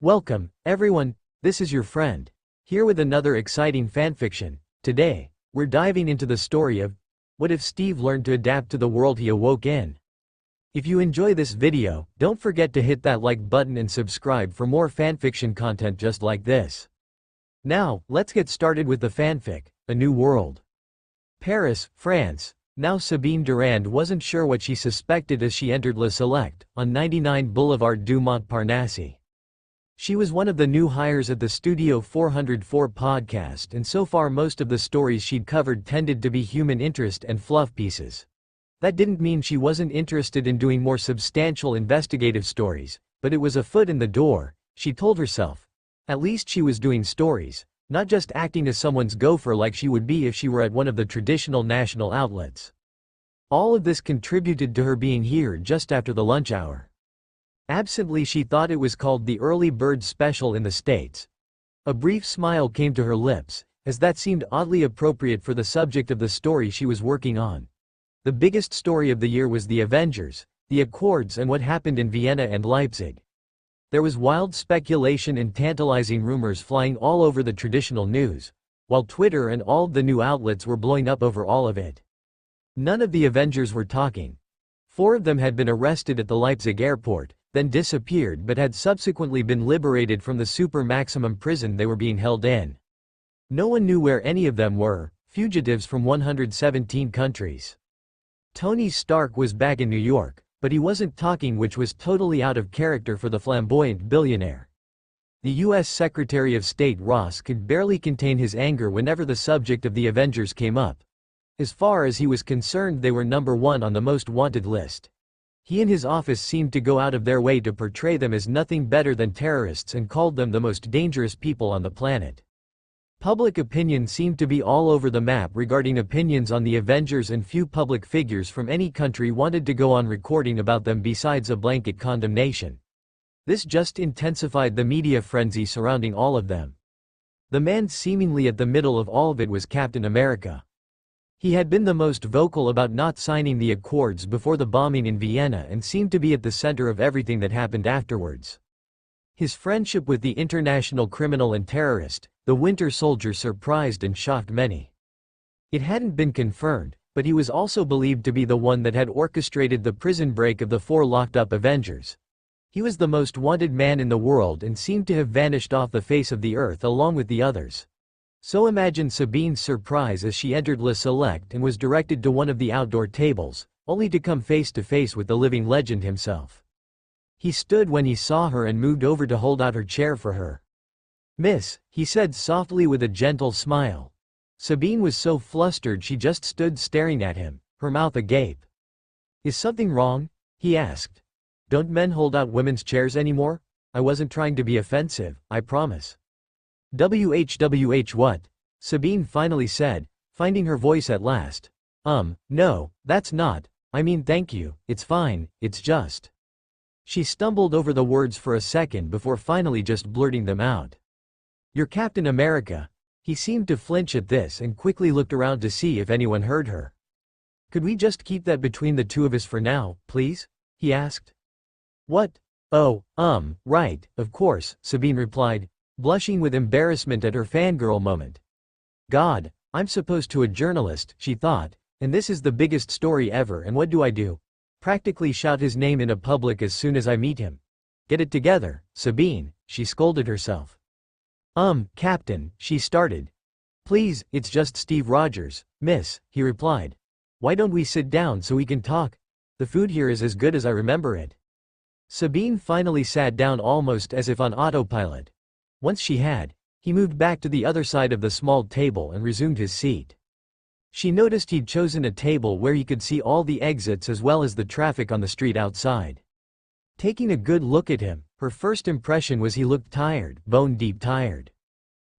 Welcome, everyone, this is your friend, here with another exciting fanfiction. Today, we're diving into the story of, what if Steve learned to adapt to the world he awoke in? If you enjoy this video, don't forget to hit that like button and subscribe for more fanfiction content just like this. Now, let's get started with the fanfic, A New World. Paris, France. Now Sabine Durand wasn't sure what she suspected as she entered Le Select, on 99 Boulevard du Montparnasse. She was one of the new hires at the Studio 404 podcast, and so far most of the stories she'd covered tended to be human interest and fluff pieces. That didn't mean she wasn't interested in doing more substantial investigative stories, but it was a foot in the door, she told herself. At least she was doing stories, not just acting as someone's gopher like she would be if she were at one of the traditional national outlets. All of this contributed to her being here just after the lunch hour. Absently she thought it was called the Early Bird Special in the States. A brief smile came to her lips, as that seemed oddly appropriate for the subject of the story she was working on. The biggest story of the year was the Avengers, the Accords, and what happened in Vienna and Leipzig. There was wild speculation and tantalizing rumors flying all over the traditional news, while Twitter and all of the new outlets were blowing up over all of it. None of the Avengers were talking. 4 of them had been arrested at the Leipzig airport, then disappeared but had subsequently been liberated from the super maximum prison they were being held in. No one knew where any of them were, fugitives from 117 countries. Tony Stark was back in New York, but he wasn't talking, which was totally out of character for the flamboyant billionaire. The US Secretary of State Ross could barely contain his anger whenever the subject of the Avengers came up. As far as he was concerned, they were number 1 on the most wanted list. He and his office seemed to go out of their way to portray them as nothing better than terrorists and called them the most dangerous people on the planet. Public opinion seemed to be all over the map regarding opinions on the Avengers, and few public figures from any country wanted to go on recording about them besides a blanket condemnation. This just intensified the media frenzy surrounding all of them. The man seemingly at the middle of all of it was Captain America. He had been the most vocal about not signing the Accords before the bombing in Vienna and seemed to be at the center of everything that happened afterwards. His friendship with the international criminal and terrorist, the Winter Soldier, surprised and shocked many. It hadn't been confirmed, but he was also believed to be the one that had orchestrated the prison break of the 4 locked-up Avengers. He was the most wanted man in the world and seemed to have vanished off the face of the earth along with the others. So imagine Sabine's surprise as she entered Le Select and was directed to one of the outdoor tables, only to come face to face with the living legend himself. He stood when he saw her and moved over to hold out her chair for her. "Miss," he said softly with a gentle smile. Sabine was so flustered she just stood staring at him, her mouth agape. "Is something wrong?" he asked. "Don't men hold out women's chairs anymore? I wasn't trying to be offensive, I promise." "WHWH what?" Sabine finally said, finding her voice at last. No, that's not, I mean thank you, it's fine, it's just." She stumbled over the words for a second before finally just blurting them out. "You're Captain America." He seemed to flinch at this and quickly looked around to see if anyone heard her. "Could we just keep that between the 2 of us for now, please?" he asked. "What? Oh, right, of course," Sabine replied, blushing with embarrassment at her fangirl moment. God, I'm supposed to a journalist, she thought, and this is the biggest story ever, and what do? Practically shout his name in a public as soon as I meet him. Get it together, Sabine, she scolded herself. Captain, she started. "Please, it's just Steve Rogers, miss," he replied. "Why don't we sit down so we can talk? The food here is as good as I remember it." Sabine finally sat down almost as if on autopilot. Once she had, he moved back to the other side of the small table and resumed his seat. She noticed he'd chosen a table where he could see all the exits as well as the traffic on the street outside. Taking a good look at him, her first impression was he looked tired, bone-deep tired.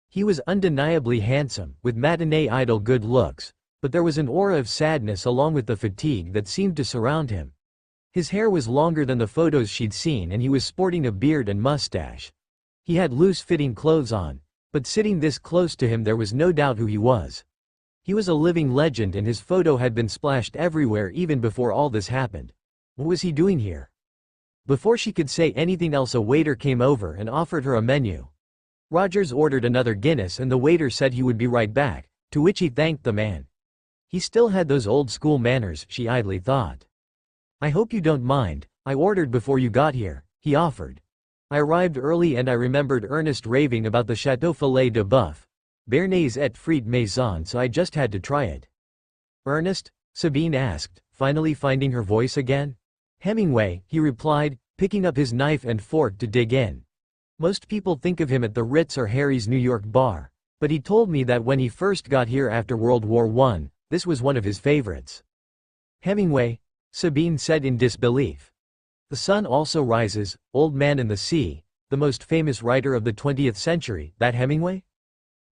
He was undeniably handsome, with matinee idol good looks, but there was an aura of sadness along with the fatigue that seemed to surround him. His hair was longer than the photos she'd seen, and he was sporting a beard and mustache. He had loose-fitting clothes on, but sitting this close to him there was no doubt who he was. He was a living legend, and his photo had been splashed everywhere even before all this happened. What was he doing here? Before she could say anything else, a waiter came over and offered her a menu. Rogers ordered another Guinness and the waiter said he would be right back, to which he thanked the man. He still had those old school manners, she idly thought. I hope you don't mind, I ordered before you got here, he offered. I arrived early and I remembered Ernest raving about the Chateau Filet de Boeuf, Béarnaise et frites maison, so I just had to try it. Ernest? Sabine asked, finally finding her voice again. Hemingway, he replied, picking up his knife and fork to dig in. Most people think of him at the Ritz or Harry's New York bar, but he told me that when he first got here after World War I, this was one of his favorites. Hemingway? Sabine said in disbelief. The sun also rises, Old Man in the Sea, the most famous writer of the 20th century, that Hemingway?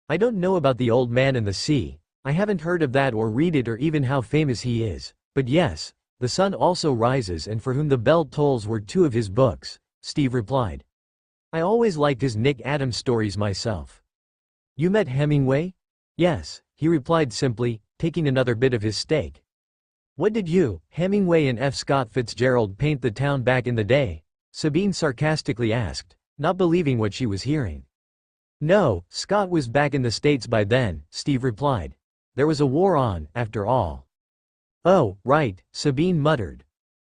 I don't know about the Old Man in the Sea, I haven't heard of that or read it or even how famous he is, but yes, The Sun Also Rises and For Whom the Bell Tolls were two of his books, Steve replied. I always liked his Nick Adams stories myself. You met Hemingway? Yes, he replied simply, taking another bit of his steak. What did you, Hemingway and F. Scott Fitzgerald paint the town back in the day? Sabine sarcastically asked, not believing what she was hearing. No, Scott was back in the States by then, Steve replied. There was a war on, after all. Oh, right, Sabine muttered.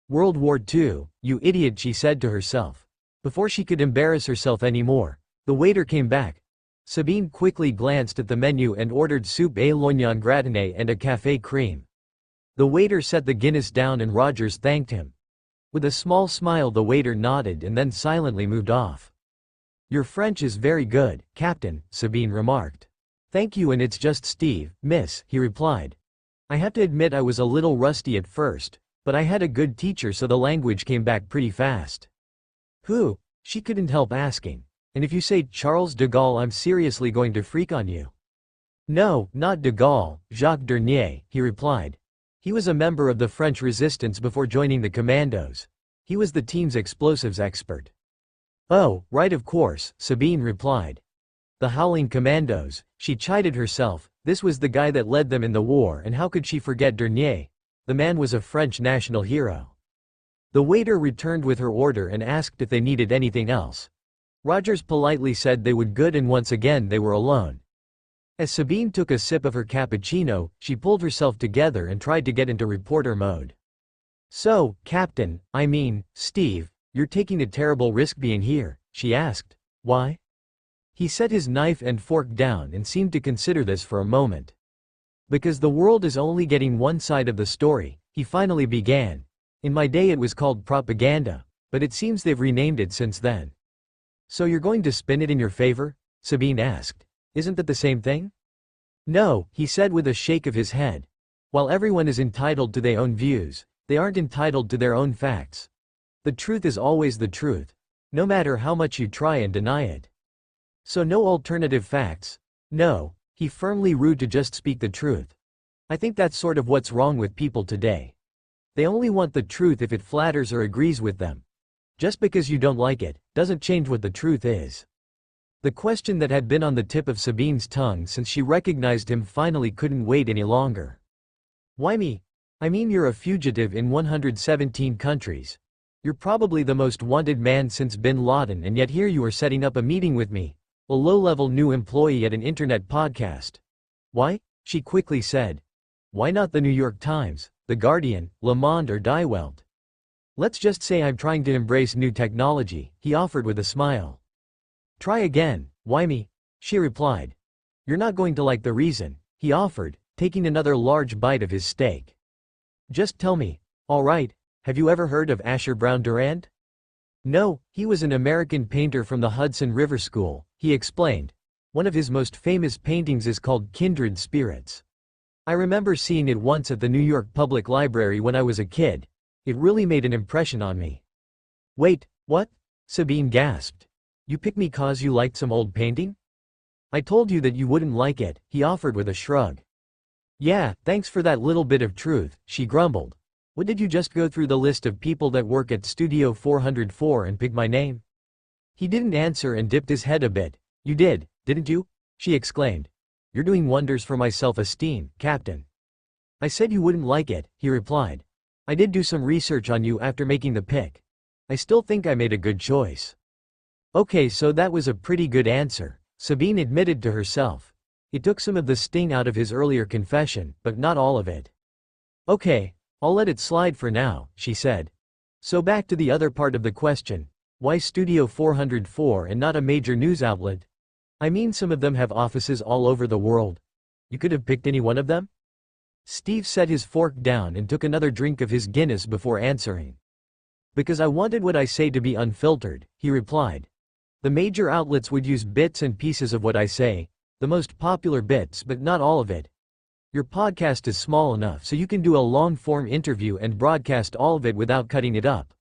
World War II, you idiot, she said to herself. Before she could embarrass herself anymore, the waiter came back. Sabine quickly glanced at the menu and ordered soup à l'oignon gratiné and a café cream. The waiter set the Guinness down and Rogers thanked him. With a small smile the waiter nodded and then silently moved off. Your French is very good, Captain, Sabine remarked. Thank you, and it's just Steve, miss, he replied. I have to admit I was a little rusty at first, but I had a good teacher so the language came back pretty fast. Who? She couldn't help asking. And if you say Charles de Gaulle, I'm seriously going to freak on you. No, not de Gaulle, Jacques Dernier, he replied. He was a member of the French resistance before joining the commandos. He was the team's explosives expert. Oh, right, of course, Sabine replied. The Howling Commandos, she chided herself, this was the guy that led them in the war, and how could she forget Dernier? The man was a French national hero. The waiter returned with her order and asked if they needed anything else. Rogers politely said they would good, and once again they were alone. As Sabine took a sip of her cappuccino, she pulled herself together and tried to get into reporter mode. So, Captain, I mean, Steve, you're taking a terrible risk being here, she asked. Why? He set his knife and fork down and seemed to consider this for a moment. Because the world is only getting one side of the story, he finally began. In my day it was called propaganda, but it seems they've renamed it since then. So you're going to spin it in your favor? Sabine asked. Isn't that the same thing? No, he said with a shake of his head. While everyone is entitled to their own views, they aren't entitled to their own facts. The truth is always the truth, no matter how much you try and deny it. So no alternative facts. No, he firmly rude to just speak the truth. I think that's sort of what's wrong with people today. They only want the truth if it flatters or agrees with them. Just because you don't like it, doesn't change what the truth is. The question that had been on the tip of Sabine's tongue since she recognized him finally couldn't wait any longer. Why me? I mean, you're a fugitive in 117 countries. You're probably the most wanted man since bin Laden, and yet here you are setting up a meeting with me, a low-level new employee at an internet podcast. Why? She quickly said. Why not the New York Times, The Guardian, Le Monde or Die Welt? Let's just say I'm trying to embrace new technology, he offered with a smile. Try again, why me? She replied. You're not going to like the reason, he offered, taking another large bite of his steak. Just tell me. All right, have you ever heard of Asher Brown Durant? No, he was an American painter from the Hudson River School, he explained. One of his most famous paintings is called Kindred Spirits. I remember seeing it once at the New York Public Library when I was a kid. It really made an impression on me. Wait, what? Sabine gasped. You picked me cause you liked some old painting? I told you that you wouldn't like it, he offered with a shrug. Yeah, thanks for that little bit of truth, she grumbled. What, did you just go through the list of people that work at Studio 404 and pick my name? He didn't answer and dipped his head a bit. You did, didn't you? She exclaimed. You're doing wonders for my self-esteem, Captain. I said you wouldn't like it, he replied. I did do some research on you after making the pick. I still think I made a good choice. Okay, so that was a pretty good answer, Sabine admitted to herself. It took some of the sting out of his earlier confession, but not all of it. Okay, I'll let it slide for now, she said. So back to the other part of the question. Why Studio 404 and not a major news outlet? I mean, some of them have offices all over the world. You could have picked any one of them? Steve set his fork down and took another drink of his Guinness before answering. Because I wanted what I say to be unfiltered, he replied. The major outlets would use bits and pieces of what I say, the most popular bits, but not all of it. Your podcast is small enough so you can do a long-form interview and broadcast all of it without cutting it up.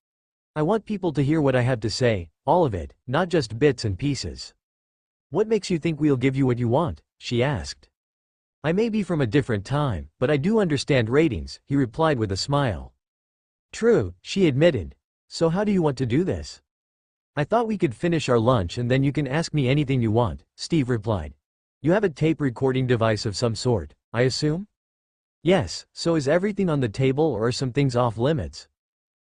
I want people to hear what I have to say, all of it, not just bits and pieces. What makes you think we'll give you what you want? She asked. I may be from a different time, but I do understand ratings, he replied with a smile. True, she admitted. So how do you want to do this? I thought we could finish our lunch and then you can ask me anything you want, Steve replied. You have a tape recording device of some sort, I assume? Yes, so is everything on the table or are some things off limits?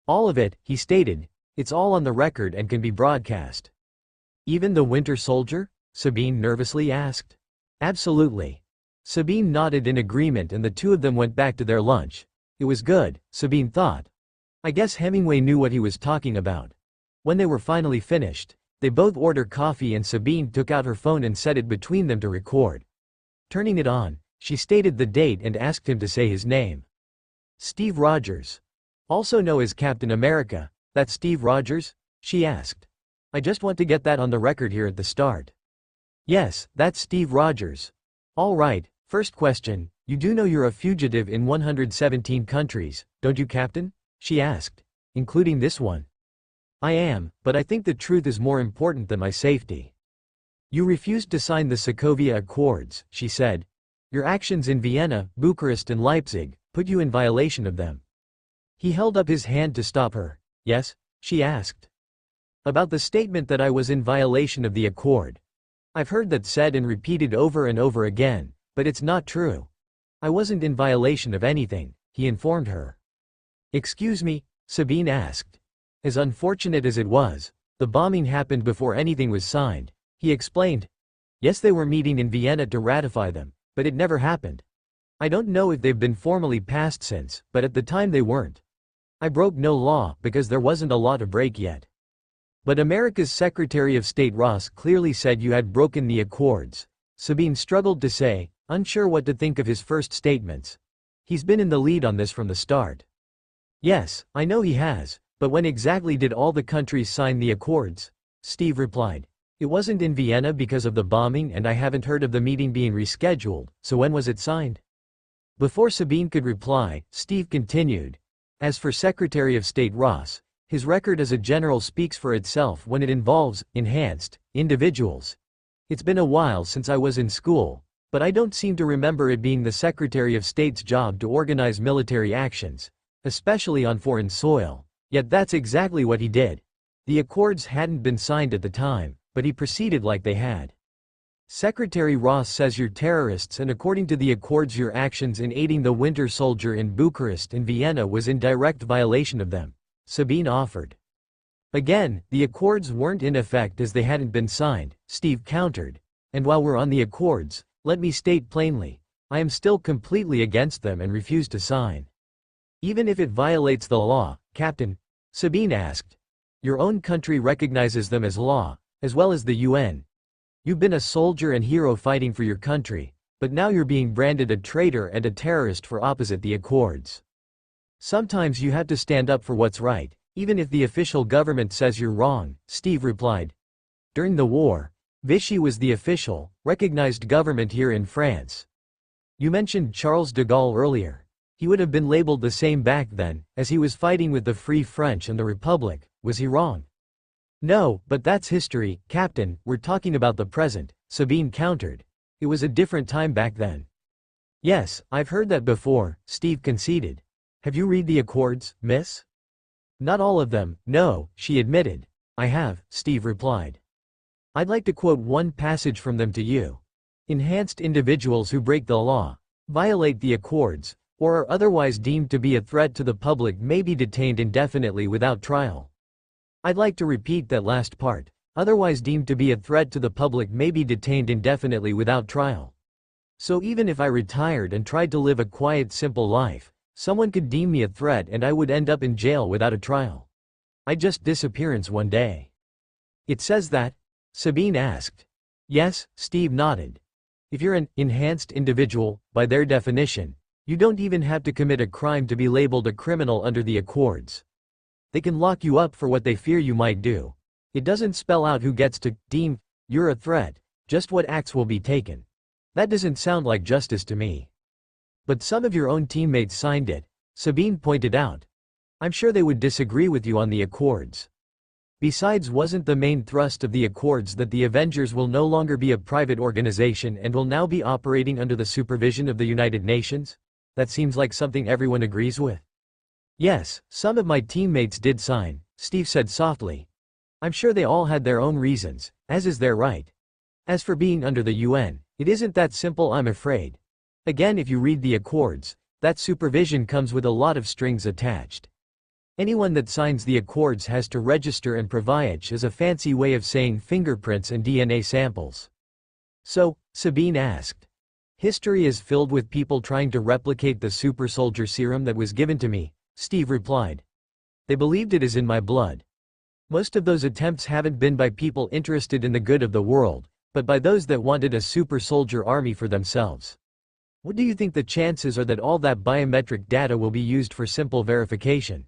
All of it, he stated. It's all on the record and can be broadcast. Even the Winter Soldier? Sabine nervously asked. Absolutely. Sabine nodded in agreement and the two of them went back to their lunch. It was good, Sabine thought. I guess Hemingway knew what he was talking about. When they were finally finished, they both ordered coffee and Sabine took out her phone and set it between them to record. Turning it on, she stated the date and asked him to say his name. Steve Rogers. Also known as Captain America, that's Steve Rogers? She asked. I just want to get that on the record here at the start. Yes, that's Steve Rogers. All right, first question, you do know you're a fugitive in 117 countries, don't you, Captain? She asked. Including this one. I am, but I think the truth is more important than my safety. You refused to sign the Sokovia Accords, she said. Your actions in Vienna, Bucharest and Leipzig put you in violation of them. He held up his hand to stop her. Yes? She asked. About the statement that I was in violation of the accord. I've heard that said and repeated over and over again, but it's not true. I wasn't in violation of anything, he informed her. Excuse me? Sabine asked. As unfortunate as it was, the bombing happened before anything was signed, he explained. Yes, they were meeting in Vienna to ratify them, but it never happened. I don't know if they've been formally passed since, but at the time they weren't. I broke no law because there wasn't a law to break yet. But America's Secretary of State Ross clearly said you had broken the accords. Sabine struggled to say, unsure what to think of his first statements. He's been in the lead on this from the start. Yes, I know he has, but when exactly did all the countries sign the accords? Steve replied. It wasn't in Vienna because of the bombing and I haven't heard of the meeting being rescheduled, so when was it signed? Before Sabine could reply, Steve continued. As for Secretary of State Ross, his record as a general speaks for itself when it involves enhanced individuals. It's been a while since I was in school, but I don't seem to remember it being the Secretary of State's job to organize military actions, especially on foreign soil. Yet that's exactly what he did. The accords hadn't been signed at the time, but he proceeded like they had. Secretary Ross says you're terrorists and according to the accords your actions in aiding the Winter Soldier in Bucharest and Vienna was in direct violation of them, Sabine offered. Again, the accords weren't in effect as they hadn't been signed, Steve countered. And while we're on the accords, let me state plainly, I am still completely against them and refuse to sign. Even if it violates the law, Captain? Sabine asked. Your own country recognizes them as law, as well as the UN. You've been a soldier and hero fighting for your country, but now you're being branded a traitor and a terrorist for opposite the accords. Sometimes you have to stand up for what's right, even if the official government says you're wrong, Steve replied. During the war, Vichy was the official, recognized government here in France. You mentioned Charles de Gaulle earlier. He would have been labeled the same back then, as he was fighting with the Free French and the Republic. Was he wrong? No, but that's history, Captain, we're talking about the present, Sabine countered. It was a different time back then. Yes, I've heard that before, Steve conceded. Have you read the accords, miss? Not all of them, no, she admitted. I have, Steve replied. I'd like to quote one passage from them to you. Enhanced individuals who break the law, violate the accords, or are otherwise deemed to be a threat to the public may be detained indefinitely without trial. I'd like to repeat that last part. Otherwise deemed to be a threat to the public may be detained indefinitely without trial. So even if I retired and tried to live a quiet, simple life, someone could deem me a threat and I would end up in jail without a trial. I'd just disappearance one day. It says that? Sabine asked. Yes, Steve nodded. If you're an enhanced individual, by their definition, you don't even have to commit a crime to be labeled a criminal under the Accords. They can lock you up for what they fear you might do. It doesn't spell out who gets to deem you're a threat, just what acts will be taken. That doesn't sound like justice to me. But some of your own teammates signed it, Sabine pointed out. I'm sure they would disagree with you on the Accords. Besides, wasn't the main thrust of the Accords that the Avengers will no longer be a private organization and will now be operating under the supervision of the United Nations? That seems like something everyone agrees with. Yes, some of my teammates did sign, Steve said softly. I'm sure they all had their own reasons, as is their right. As for being under the UN, it isn't that simple, I'm afraid. Again, if you read the Accords, that supervision comes with a lot of strings attached. Anyone that signs the Accords has to register and provide is a fancy way of saying fingerprints and DNA samples. So, Sabine asked. History is filled with people trying to replicate the super soldier serum that was given to me, Steve replied. They believed it is in my blood. Most of those attempts haven't been by people interested in the good of the world, but by those that wanted a super soldier army for themselves. What do you think the chances are that all that biometric data will be used for simple verification?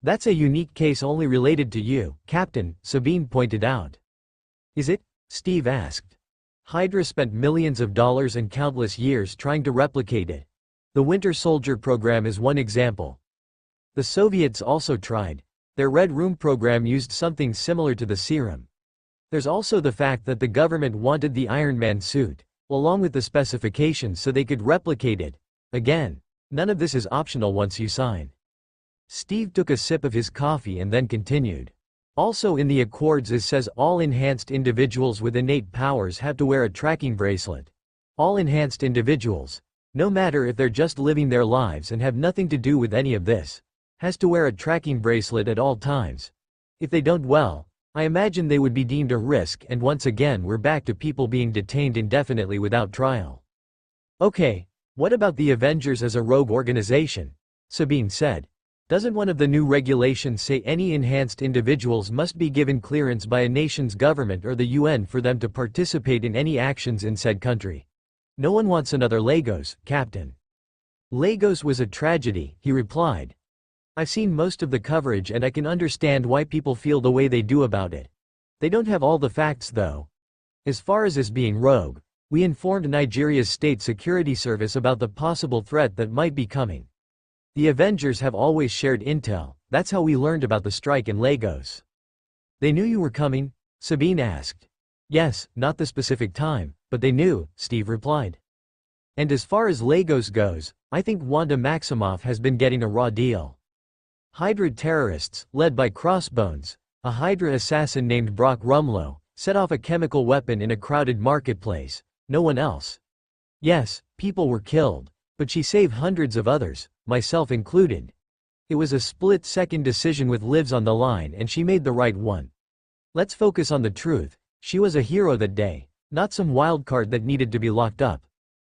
That's a unique case only related to you, Captain, Sabine pointed out. Is it? Steve asked. Hydra spent millions of dollars and countless years trying to replicate it. The Winter Soldier program is one example. The Soviets also tried. Their Red Room program used something similar to the serum. There's also the fact that the government wanted the Iron Man suit, along with the specifications so they could replicate it. Again, none of this is optional once you sign. Steve took a sip of his coffee and then continued. Also in the Accords it says all enhanced individuals with innate powers have to wear a tracking bracelet. All enhanced individuals, no matter if they're just living their lives and have nothing to do with any of this, has to wear a tracking bracelet at all times. If they don't, well, I imagine they would be deemed a risk, and once again we're back to people being detained indefinitely without trial. Okay, what about the Avengers as a rogue organization? Sabine said. Doesn't one of the new regulations say any enhanced individuals must be given clearance by a nation's government or the UN for them to participate in any actions in said country? No one wants another Lagos, Captain. Lagos was a tragedy, he replied. I've seen most of the coverage and I can understand why people feel the way they do about it. They don't have all the facts though. As far as this being rogue, we informed Nigeria's state security service about the possible threat that might be coming. The Avengers have always shared intel, that's how we learned about the strike in Lagos. They knew you were coming? Sabine asked. Yes, not the specific time, but they knew, Steve replied. And as far as Lagos goes, I think Wanda Maximoff has been getting a raw deal. Hydra terrorists, led by Crossbones, a Hydra assassin named Brock Rumlow, set off a chemical weapon in a crowded marketplace, no one else. Yes, people were killed, but she saved hundreds of others, myself included. It was a split-second decision with lives on the line and she made the right one. Let's focus on the truth, she was a hero that day, not some wildcard that needed to be locked up.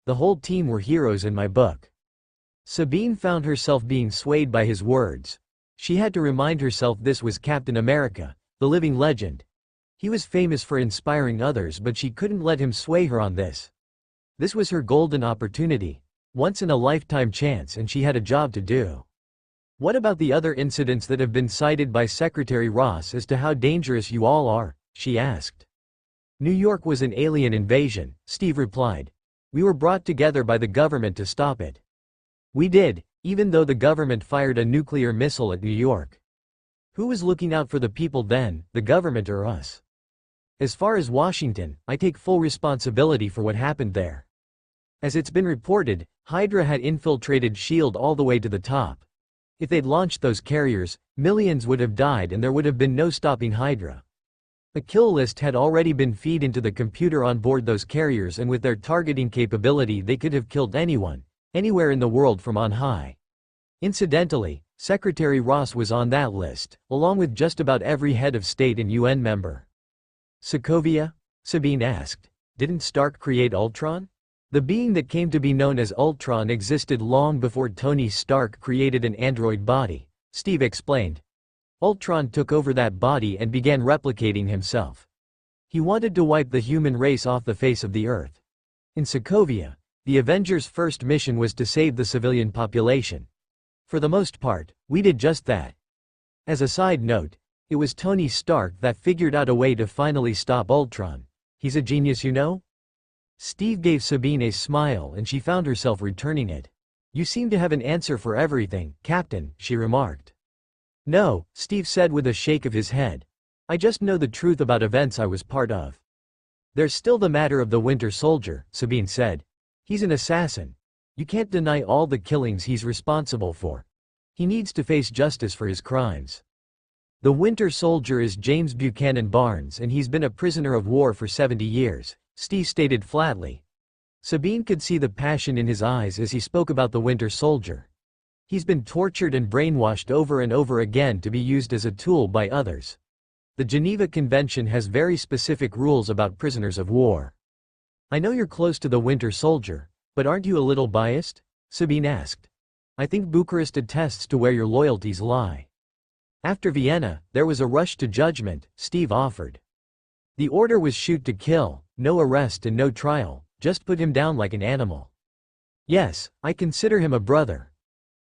The whole team were heroes in my book. Sabine found herself being swayed by his words. She had to remind herself this was Captain America, the living legend. He was famous for inspiring others, but she couldn't let him sway her on this. This was her golden opportunity, once-in-a-lifetime chance, and she had a job to do. What about the other incidents that have been cited by Secretary Ross as to how dangerous you all are? She asked. New York was an alien invasion, Steve replied. We were brought together by the government to stop it. We did, even though the government fired a nuclear missile at New York. Who was looking out for the people then, the government or us? As far as Washington, I take full responsibility for what happened there. As it's been reported, Hydra had infiltrated S.H.I.E.L.D. all the way to the top. If they'd launched those carriers, millions would have died and there would have been no stopping Hydra. A kill list had already been fed into the computer on board those carriers, and with their targeting capability they could have killed anyone, anywhere in the world from on high. Incidentally, Secretary Ross was on that list, along with just about every head of state and UN member. Sokovia? Sabine asked. Didn't Stark create Ultron? The being that came to be known as Ultron existed long before Tony Stark created an android body, Steve explained. Ultron took over that body and began replicating himself. He wanted to wipe the human race off the face of the Earth. In Sokovia, the Avengers' first mission was to save the civilian population. For the most part, we did just that. As a side note, it was Tony Stark that figured out a way to finally stop Ultron. He's a genius, you know? Steve gave Sabine a smile and she found herself returning it. You seem to have an answer for everything, Captain, she remarked. No, Steve said with a shake of his head. I just know the truth about events I was part of. There's still the matter of the Winter Soldier, Sabine said. He's an assassin. You can't deny all the killings he's responsible for. He needs to face justice for his crimes. The Winter Soldier is James Buchanan Barnes and he's been a prisoner of war for 70 years, Steve stated flatly. Sabine could see the passion in his eyes as he spoke about the Winter Soldier. He's been tortured and brainwashed over and over again to be used as a tool by others. The Geneva Convention has very specific rules about prisoners of war. I know you're close to the Winter Soldier, but aren't you a little biased? Sabine asked. I think Bucharest attests to where your loyalties lie. After Vienna, there was a rush to judgment, Steve offered. The order was shoot to kill, no arrest and no trial, just put him down like an animal. Yes, I consider him a brother.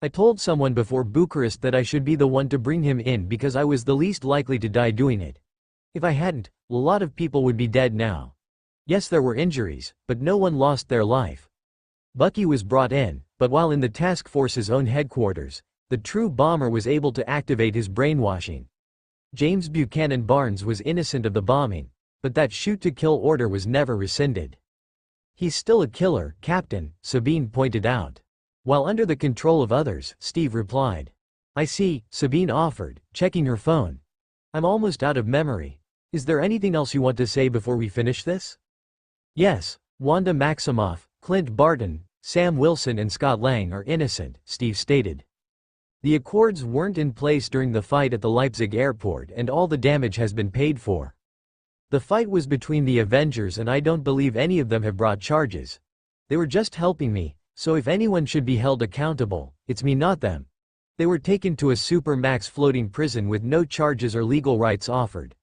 I told someone before Bucharest that I should be the one to bring him in because I was the least likely to die doing it. If I hadn't, a lot of people would be dead now. Yes, there were injuries, but no one lost their life. Bucky was brought in, but while in the task force's own headquarters, the true bomber was able to activate his brainwashing. James Buchanan Barnes was innocent of the bombing, but that shoot-to-kill order was never rescinded. He's still a killer, Captain, Sabine pointed out. While under the control of others, Steve replied. I see, Sabine offered, checking her phone. I'm almost out of memory. Is there anything else you want to say before we finish this? Yes, Wanda Maximoff, Clint Barton, Sam Wilson and Scott Lang are innocent, Steve stated. The accords weren't in place during the fight at the Leipzig airport and all the damage has been paid for. The fight was between the Avengers and I don't believe any of them have brought charges. They were just helping me, so if anyone should be held accountable, it's me not them. They were taken to a supermax floating prison with no charges or legal rights offered.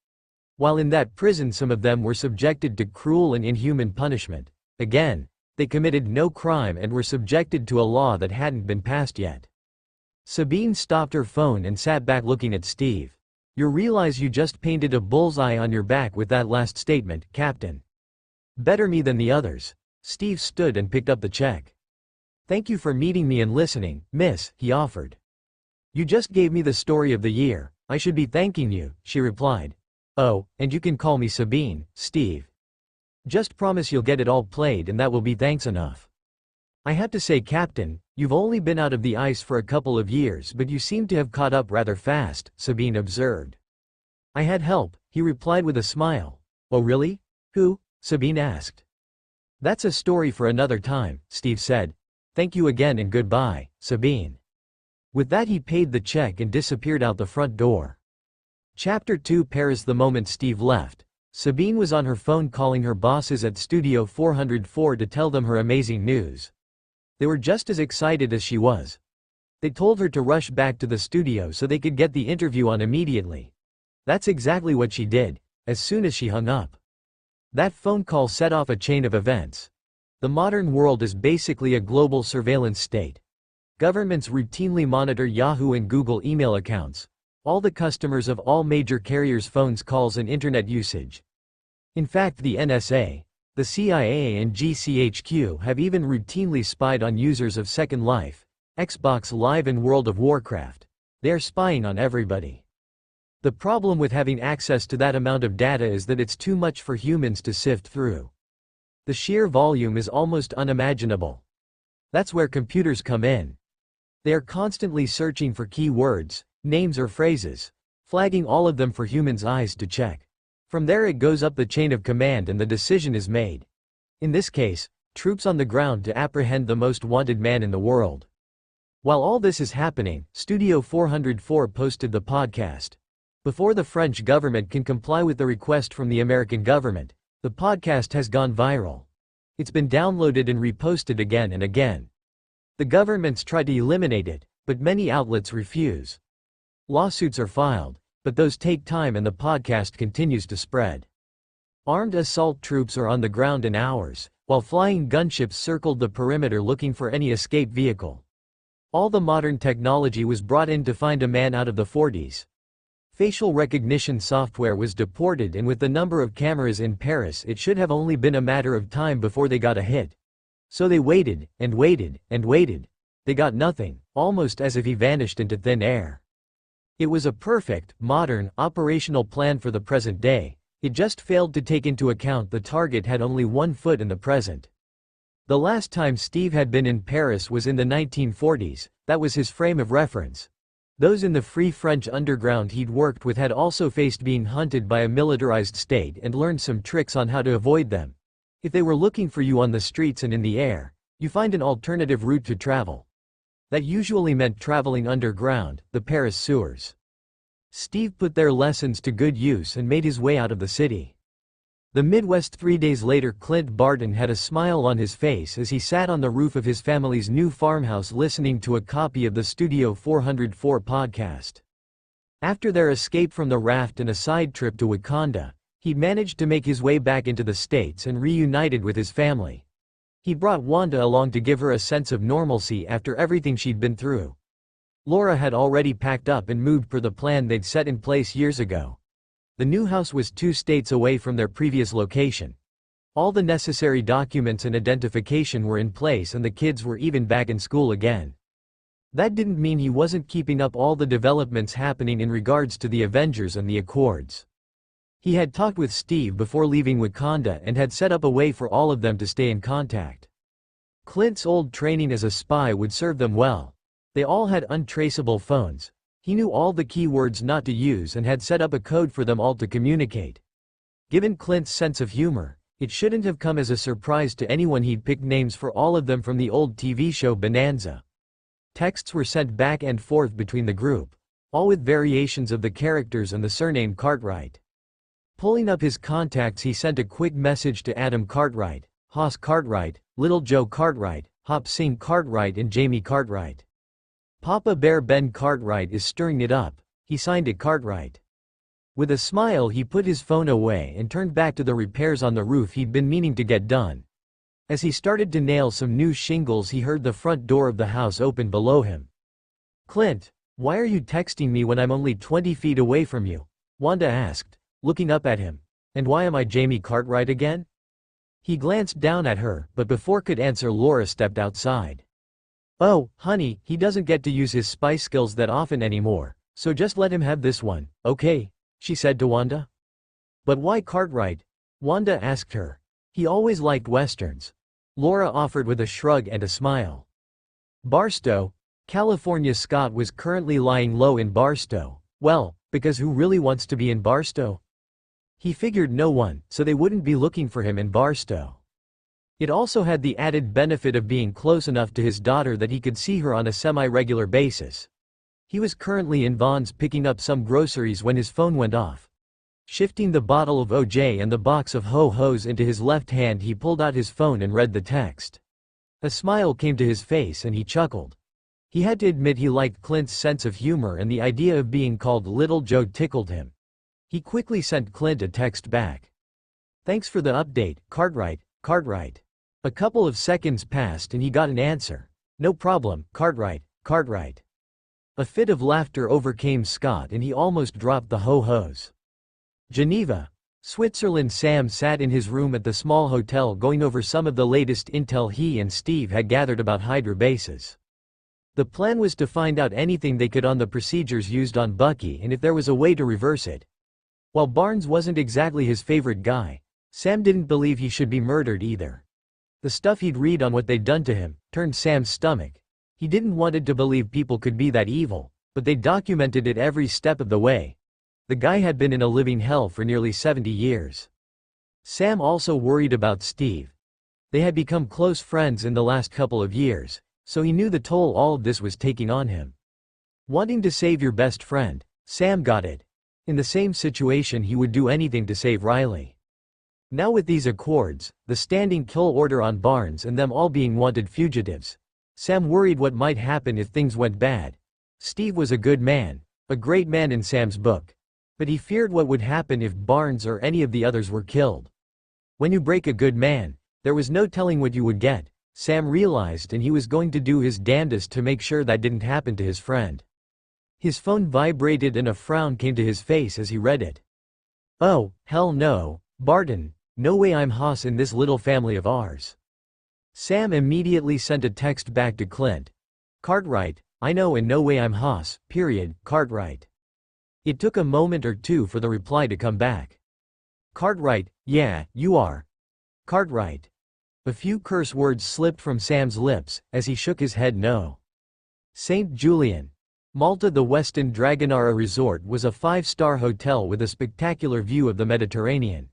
While in that prison some of them were subjected to cruel and inhuman punishment. Again, they committed no crime and were subjected to a law that hadn't been passed yet. Sabine stopped her phone and sat back looking at Steve. You realize you just painted a bullseye on your back with that last statement, Captain. Better me than the others. Steve stood and picked up the check. Thank you for meeting me and listening, miss, he offered. You just gave me the story of the year, I should be thanking you, she replied. Oh, and you can call me Sabine, Steve. Just promise you'll get it all played and that will be thanks enough. I had to say, Captain, you've only been out of the ice for a couple of years but you seem to have caught up rather fast, Sabine observed. I had help, he replied with a smile. Oh really? Who? Sabine asked. That's a story for another time, Steve said. Thank you again and goodbye, Sabine. With that he paid the check and disappeared out the front door. Chapter 2 Paris. The moment Steve left, Sabine was on her phone calling her bosses at Studio 404 to tell them her amazing news. They were just as excited as she was. They told her to rush back to the studio so they could get the interview on immediately. That's exactly what she did, as soon as she hung up. That phone call set off a chain of events. The modern world is basically a global surveillance state. Governments routinely monitor Yahoo and Google email accounts, all the customers of all major carriers' phones calls and internet usage. In fact, the NSA, the CIA and GCHQ have even routinely spied on users of Second Life, Xbox Live and World of Warcraft. They are spying on everybody. The problem with having access to that amount of data is that it's too much for humans to sift through. The sheer volume is almost unimaginable. That's where computers come in. They are constantly searching for keywords, names or phrases, flagging all of them for humans' eyes to check. From there it goes up the chain of command and the decision is made. In this case, troops on the ground to apprehend the most wanted man in the world. While all this is happening, Studio 404 posted the podcast. Before the French government can comply with the request from the American government, the podcast has gone viral. It's been downloaded and reposted again and again. The governments tried to eliminate it, but many outlets refuse. Lawsuits are filed, but those take time and the podcast continues to spread. Armed assault troops are on the ground in hours, while flying gunships circled the perimeter looking for any escape vehicle. All the modern technology was brought in to find a man out of the 40s. Facial recognition software was deported, and with the number of cameras in Paris, it should have only been a matter of time before they got a hit. So they waited, and waited, and waited. They got nothing, almost as if he vanished into thin air. It was a perfect, modern, operational plan for the present day. It just failed to take into account the target had only one foot in the present. The last time Steve had been in Paris was in the 1940s, that was his frame of reference. Those in the Free French underground he'd worked with had also faced being hunted by a militarized state and learned some tricks on how to avoid them. If they were looking for you on the streets and in the air, you find an alternative route to travel. That usually meant traveling underground, the Paris sewers. Steve put their lessons to good use and made his way out of the city. The Midwest 3 days later, Clint Barton had a smile on his face as he sat on the roof of his family's new farmhouse listening to a copy of the Studio 404 podcast. After their escape from the raft and a side trip to Wakanda, he'd managed to make his way back into the States and reunited with his family. He brought Wanda along to give her a sense of normalcy after everything she'd been through. Laura had already packed up and moved per the plan they'd set in place years ago. The new house was 2 states away from their previous location. All the necessary documents and identification were in place, and the kids were even back in school again. That didn't mean he wasn't keeping up all the developments happening in regards to the Avengers and the Accords. He had talked with Steve before leaving Wakanda and had set up a way for all of them to stay in contact. Clint's old training as a spy would serve them well. They all had untraceable phones. He knew all the keywords not to use and had set up a code for them all to communicate. Given Clint's sense of humor, it shouldn't have come as a surprise to anyone he'd picked names for all of them from the old TV show Bonanza. Texts were sent back and forth between the group, all with variations of the characters and the surname Cartwright. Pulling up his contacts, he sent a quick message to Adam Cartwright, Hoss Cartwright, Little Joe Cartwright, Hop Sing Cartwright, and Jamie Cartwright. Papa Bear Ben Cartwright is stirring it up, he signed it Cartwright. With a smile, he put his phone away and turned back to the repairs on the roof he'd been meaning to get done. As he started to nail some new shingles, he heard the front door of the house open below him. "Clint, why are you texting me when I'm only 20 feet away from you?" Wanda asked, looking up at him. "And why am I Jamie Cartwright again?" He glanced down at her, but before could answer, Laura stepped outside. "Oh, honey, he doesn't get to use his spy skills that often anymore, so just let him have this one, okay?" she said to Wanda. "But why Cartwright?" Wanda asked her. "He always liked westerns." Laura offered with a shrug and a smile. Barstow, California. Scott was currently lying low in Barstow. Well, because who really wants to be in Barstow? He figured no one, so they wouldn't be looking for him in Barstow. It also had the added benefit of being close enough to his daughter that he could see her on a semi-regular basis. He was currently in Vaughn's picking up some groceries when his phone went off. Shifting the bottle of OJ and the box of ho-hos into his left hand, he pulled out his phone and read the text. A smile came to his face and he chuckled. He had to admit he liked Clint's sense of humor, and the idea of being called Little Joe tickled him. He quickly sent Clint a text back. "Thanks for the update, Cartwright. A couple of seconds passed and he got an answer. "No problem, Cartwright. A fit of laughter overcame Scott and he almost dropped the ho-hos. Geneva, Switzerland. Sam sat in his room at the small hotel going over some of the latest intel he and Steve had gathered about Hydra bases. The plan was to find out anything they could on the procedures used on Bucky and if there was a way to reverse it. While Barnes wasn't exactly his favorite guy, Sam didn't believe he should be murdered either. The stuff he'd read on what they'd done to him turned Sam's stomach. He didn't wanted to believe people could be that evil, but they documented it every step of the way. The guy had been in a living hell for nearly 70 years. Sam also worried about Steve. They had become close friends in the last couple of years, so he knew the toll all of this was taking on him. Wanting to save your best friend, Sam got it. In the same situation he would do anything to save Riley. Now with these accords, the standing kill order on Barnes and them all being wanted fugitives, Sam worried what might happen if things went bad. Steve was a good man, a great man in Sam's book. But he feared what would happen if Barnes or any of the others were killed. When you break a good man, there was no telling what you would get, Sam realized, and he was going to do his damnedest to make sure that didn't happen to his friend. His phone vibrated and a frown came to his face as he read it. Oh, hell no, Barton, no way I'm Haas in this little family of ours. Sam immediately sent a text back to Clint. Cartwright, I know and no way I'm Haas, period, Cartwright. It took a moment or two for the reply to come back. Cartwright, yeah, you are. Cartwright. A few curse words slipped from Sam's lips, as he shook his head no. St. Julian. Malta. The Westin Dragonara Resort was a 5-star hotel with a spectacular view of the Mediterranean.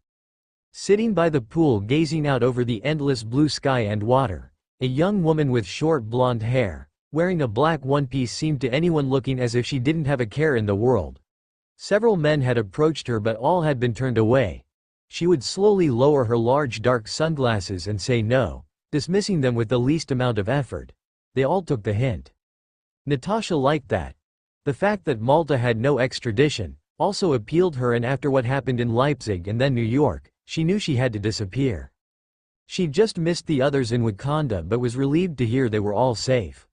Sitting by the pool gazing out over the endless blue sky and water, a young woman with short blonde hair, wearing a black one-piece seemed to anyone looking as if she didn't have a care in the world. Several men had approached her but all had been turned away. She would slowly lower her large dark sunglasses and say no, dismissing them with the least amount of effort. They all took the hint. Natasha liked that. The fact that Malta had no extradition also appealed her, and after what happened in Leipzig and then New York, she knew she had to disappear. She'd just missed the others in Wakanda but was relieved to hear they were all safe.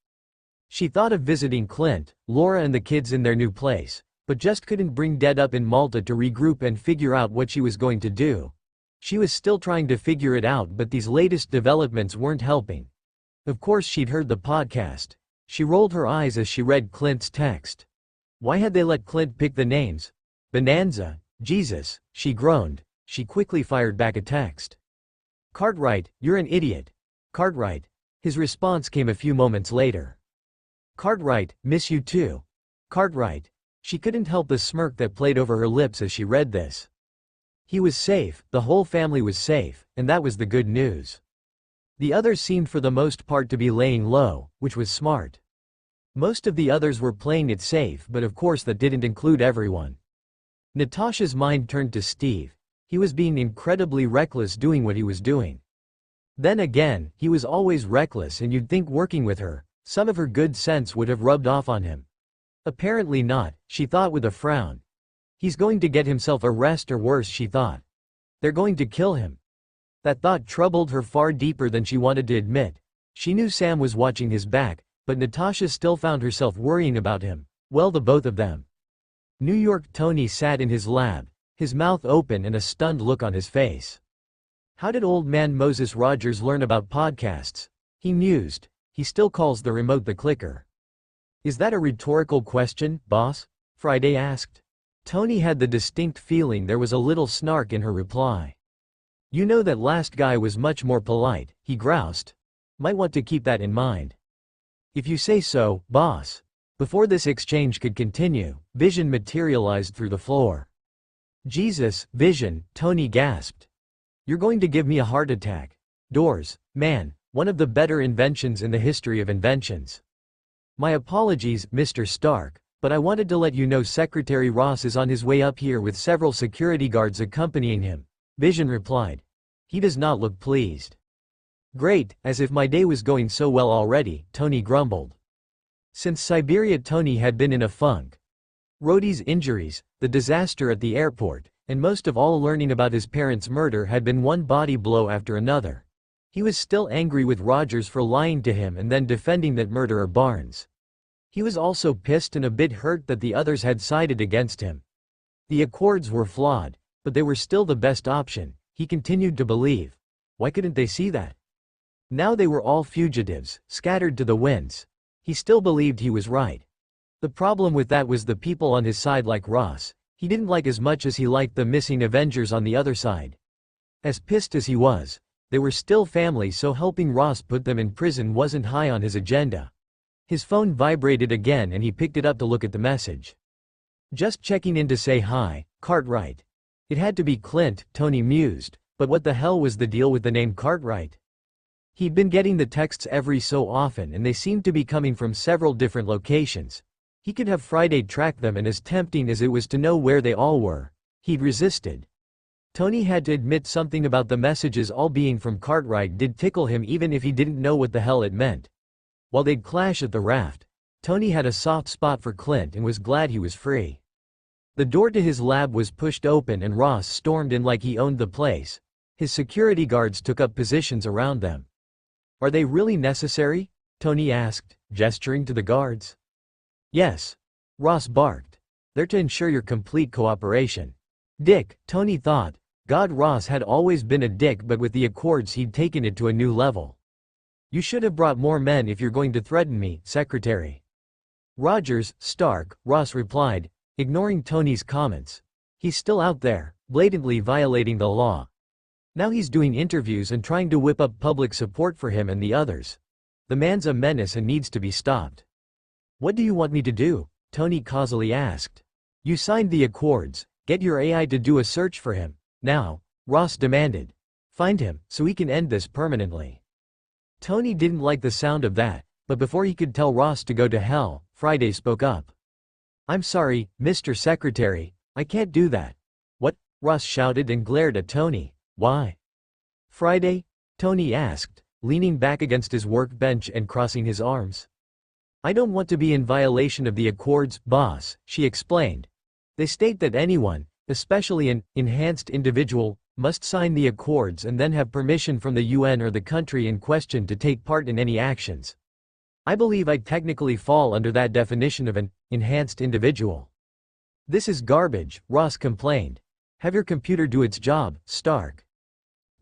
She thought of visiting Clint, Laura and the kids in their new place, but just couldn't bring Dead up in Malta to regroup and figure out what she was going to do. She was still trying to figure it out, but these latest developments weren't helping. Of course she'd heard the podcast. She rolled her eyes as she read Clint's text. Why had they let Clint pick the names? Bonanza, Jesus, she groaned. She quickly fired back a text. Cartwright, you're an idiot. Cartwright. His response came a few moments later. Cartwright, miss you too. Cartwright. She couldn't help the smirk that played over her lips as she read this. He was safe, the whole family was safe, and that was the good news. The others seemed for the most part to be laying low, which was smart. Most of the others were playing it safe, but of course that didn't include everyone. Natasha's mind turned to Steve. He was being incredibly reckless doing what he was doing. Then again, he was always reckless, and you'd think working with her, some of her good sense would have rubbed off on him. Apparently not, she thought with a frown. He's going to get himself a rest, or worse, she thought. They're going to kill him. That thought troubled her far deeper than she wanted to admit. She knew Sam was watching his back, but Natasha still found herself worrying about him. Well, the both of them. New York Tony sat in his lab, his mouth open and a stunned look on his face. How did old man Moses Rogers learn about podcasts? He mused. He still calls the remote the clicker. Is that a rhetorical question, boss? Friday asked. Tony had the distinct feeling there was a little snark in her reply. You know, that last guy was much more polite, he groused. Might want to keep that in mind. If you say so, boss. Before this exchange could continue, Vision materialized through the floor. Jesus, Vision, Tony gasped. You're going to give me a heart attack. Doors, man, one of the better inventions in the history of inventions. My apologies, Mr. Stark, but I wanted to let you know Secretary Ross is on his way up here with several security guards accompanying him. Vision replied. He does not look pleased. Great, as if my day was going so well already, Tony grumbled. Since Siberia, Tony had been in a funk. Rhodey's injuries, the disaster at the airport, and most of all learning about his parents' murder had been one body blow after another. He was still angry with Rogers for lying to him and then defending that murderer Barnes. He was also pissed and a bit hurt that the others had sided against him. The accords were flawed, but they were still the best option, he continued to believe. Why couldn't they see that? Now they were all fugitives, scattered to the winds. He still believed he was right. The problem with that was the people on his side, like Ross, he didn't like as much as he liked the missing Avengers on the other side. As pissed as he was, they were still family, so helping Ross put them in prison wasn't high on his agenda. His phone vibrated again and he picked it up to look at the message. Just checking in to say hi, Cartwright. It had to be Clint, Tony mused, but what the hell was the deal with the name Cartwright? He'd been getting the texts every so often and they seemed to be coming from several different locations. He could have Friday track them, and as tempting as it was to know where they all were, he'd resisted. Tony had to admit something about the messages all being from Cartwright did tickle him, even if he didn't know what the hell it meant. While they'd clash at the raft, Tony had a soft spot for Clint and was glad he was free. The door to his lab was pushed open and Ross stormed in like he owned the place. His security guards took up positions around them. "Are they really necessary?" Tony asked, gesturing to the guards. "Yes," Ross barked. "They're to ensure your complete cooperation." Dick, Tony thought. God, Ross had always been a dick, but with the Accords he'd taken it to a new level. "You should have brought more men if you're going to threaten me, Secretary." "Rogers, Stark," Ross replied, ignoring Tony's comments. "He's still out there, blatantly violating the law. Now he's doing interviews and trying to whip up public support for him and the others. The man's a menace and needs to be stopped." "What do you want me to do?" Tony causally asked. "You signed the Accords. Get your AI to do a search for him. Now," Ross demanded. "Find him, so we can end this permanently." Tony didn't like the sound of that, but before he could tell Ross to go to hell, Friday spoke up. "I'm sorry, Mr. Secretary, I can't do that." "What?" Ross shouted and glared at Tony. "Why?" "Friday?" Tony asked, leaning back against his workbench and crossing his arms. "I don't want to be in violation of the Accords, boss," she explained. "They state that anyone, especially an enhanced individual, must sign the Accords and then have permission from the UN or the country in question to take part in any actions. I believe I technically fall under that definition of an enhanced individual." "This is garbage," Ross complained. "Have your computer do its job, Stark."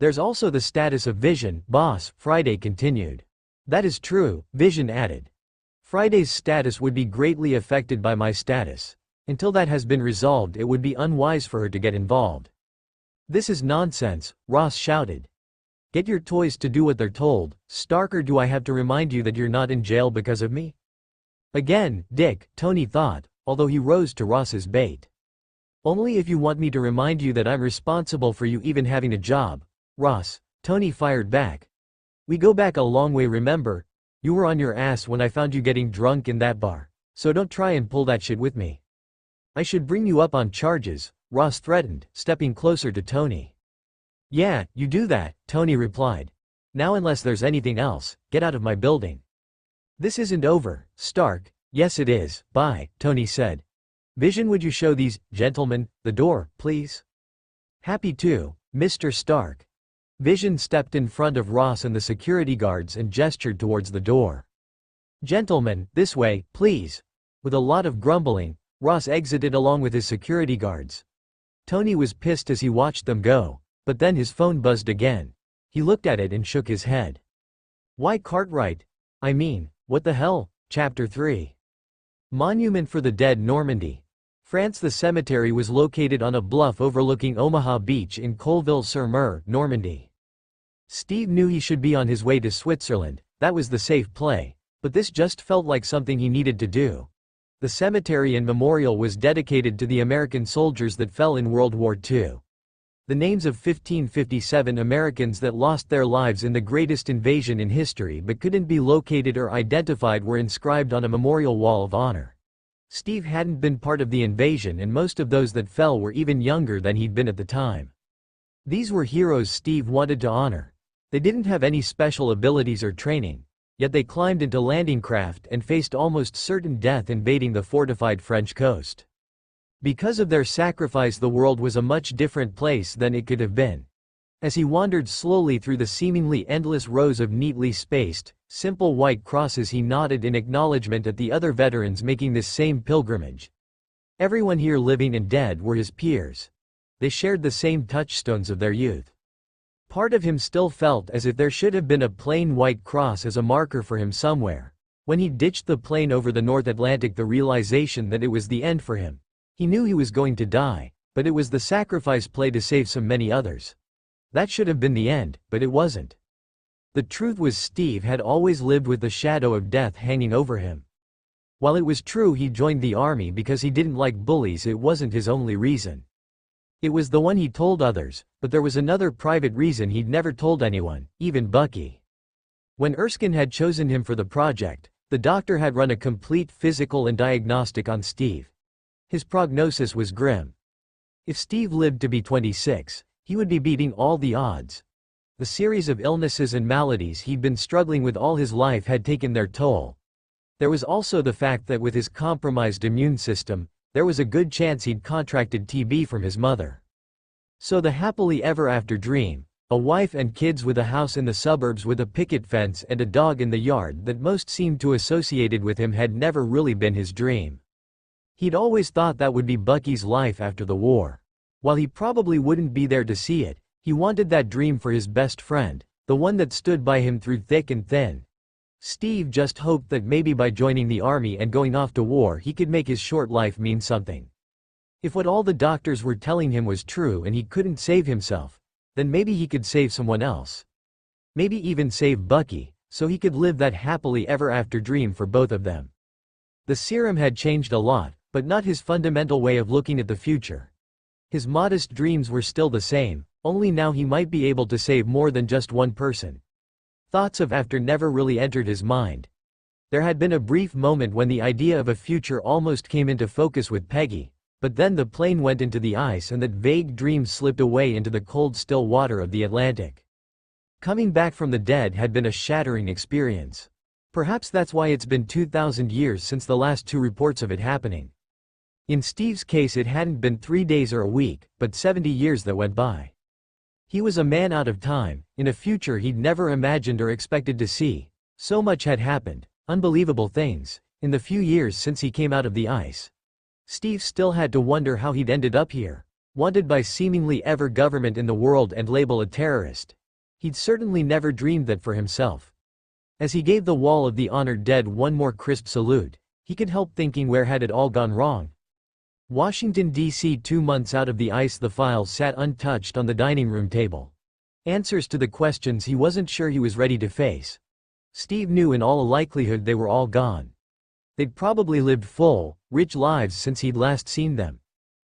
"There's also the status of Vision, boss," Friday continued. "That is true," Vision added. "Friday's status would be greatly affected by my status. Until that has been resolved, it would be unwise for her to get involved." "This is nonsense," Ross shouted. "Get your toys to do what they're told, Stark, or do I have to remind you that you're not in jail because of me?" "Again, Dick," Tony thought, although he rose to Ross's bait. "Only if you want me to remind you that I'm responsible for you even having a job, Ross," Tony fired back. "We go back a long way, remember? You were on your ass when I found you getting drunk in that bar, so don't try and pull that shit with me." "I should bring you up on charges," Ross threatened, stepping closer to Tony. "Yeah, you do that," Tony replied. "Now unless there's anything else, get out of my building." "This isn't over, Stark." "Yes it is, bye," Tony said. "Vision, would you show these gentlemen the door, please?" "Happy to, Mr. Stark." Vision stepped in front of Ross and the security guards and gestured towards the door. "Gentlemen, this way, please." With a lot of grumbling, Ross exited along with his security guards. Tony was pissed as he watched them go, but then his phone buzzed again. He looked at it and shook his head. "Why Cartwright? I mean, what the hell?" Chapter 3. Monument for the Dead, Normandy, France. The cemetery was located on a bluff overlooking Omaha Beach in Colleville-sur-Mer, Normandy. Steve knew he should be on his way to Switzerland, that was the safe play, but this just felt like something he needed to do. The cemetery and memorial was dedicated to the American soldiers that fell in World War II. The names of 1557 Americans that lost their lives in the greatest invasion in history but couldn't be located or identified were inscribed on a memorial wall of honor. Steve hadn't been part of the invasion, and most of those that fell were even younger than he'd been at the time. These were heroes Steve wanted to honor. They didn't have any special abilities or training, yet they climbed into landing craft and faced almost certain death invading the fortified French coast. Because of their sacrifice, the world was a much different place than it could have been. As he wandered slowly through the seemingly endless rows of neatly spaced, simple white crosses, he nodded in acknowledgement at the other veterans making this same pilgrimage. Everyone here, living and dead, were his peers. They shared the same touchstones of their youth. Part of him still felt as if there should have been a plain white cross as a marker for him somewhere. When he ditched the plane over the North Atlantic, the realization that it was the end for him. He knew he was going to die, but it was the sacrifice play to save so many others. That should have been the end, but it wasn't. The truth was, Steve had always lived with the shadow of death hanging over him. While it was true he joined the army because he didn't like bullies, it wasn't his only reason. It was the one he told others, but there was another private reason he'd never told anyone, even Bucky. When Erskine had chosen him for the project, the doctor had run a complete physical and diagnostic on Steve. His prognosis was grim. If Steve lived to be 26, he would be beating all the odds. The series of illnesses and maladies he'd been struggling with all his life had taken their toll. There was also the fact that with his compromised immune system, there was a good chance he'd contracted TB from his mother. So the happily ever after dream, a wife and kids with a house in the suburbs with a picket fence and a dog in the yard that most seemed to associated with him, had never really been his dream. He'd always thought that would be Bucky's life after the war. While he probably wouldn't be there to see it, he wanted that dream for his best friend, the one that stood by him through thick and thin. Steve just hoped that maybe by joining the army and going off to war he could make his short life mean something. If what all the doctors were telling him was true and he couldn't save himself, then maybe he could save someone else. Maybe even save Bucky, so he could live that happily ever after dream for both of them. The serum had changed a lot, but not his fundamental way of looking at the future. His modest dreams were still the same, only now he might be able to save more than just one person. Thoughts of after never really entered his mind. There had been a brief moment when the idea of a future almost came into focus with Peggy, but then the plane went into the ice and that vague dream slipped away into the cold still water of the Atlantic. Coming back from the dead had been a shattering experience. Perhaps that's why it's been 2,000 years since the last two reports of it happening. In Steve's case it hadn't been 3 days or a week, but 70 years that went by. He was a man out of time, in a future he'd never imagined or expected to see. So much had happened, unbelievable things, in the few years since he came out of the ice. Steve still had to wonder how he'd ended up here, wanted by seemingly every government in the world and labeled a terrorist. He'd certainly never dreamed that for himself. As he gave the wall of the honored dead one more crisp salute, he could help thinking, where had it all gone wrong? Washington, D.C. 2 months out of the ice, the files sat untouched on the dining room table. Answers to the questions he wasn't sure he was ready to face. Steve knew in all likelihood they were all gone. They'd probably lived full, rich lives since he'd last seen them.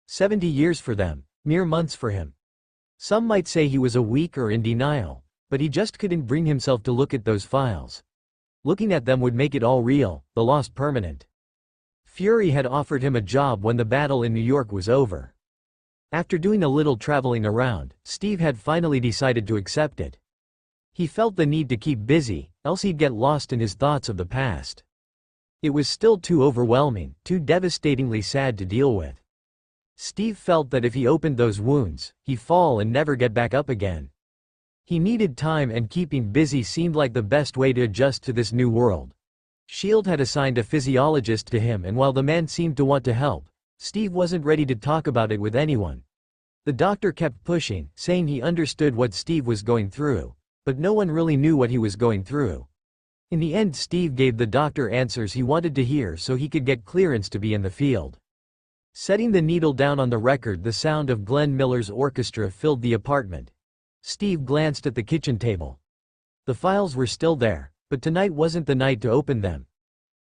70 years for them, mere months for him. Some might say he was weak or in denial, but he just couldn't bring himself to look at those files. Looking at them would make it all real, the loss permanent. Fury had offered him a job when the battle in New York was over. After doing a little traveling around, Steve had finally decided to accept it. He felt the need to keep busy, else he'd get lost in his thoughts of the past. It was still too overwhelming, too devastatingly sad to deal with. Steve felt that if he opened those wounds, he'd fall and never get back up again. He needed time, and keeping busy seemed like the best way to adjust to this new world. S.H.I.E.L.D. had assigned a physiologist to him, and while the man seemed to want to help, Steve wasn't ready to talk about it with anyone. The doctor kept pushing, saying he understood what Steve was going through, but no one really knew what he was going through. In the end, Steve gave the doctor answers he wanted to hear so he could get clearance to be in the field. Setting the needle down on the record, the sound of Glenn Miller's orchestra filled the apartment. Steve glanced at the kitchen table. The files were still there, but tonight wasn't the night to open them.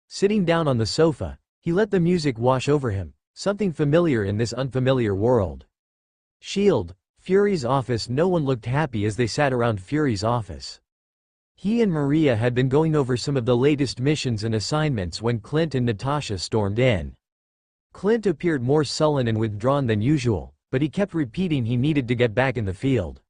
Sitting down on the sofa, he let the music wash over him, something familiar in this unfamiliar world. S.H.I.E.L.D., Fury's office. No one looked happy as they sat around Fury's office. He and Maria had been going over some of the latest missions and assignments when Clint and Natasha stormed in. Clint appeared more sullen and withdrawn than usual, but he kept repeating he needed to get back in the field.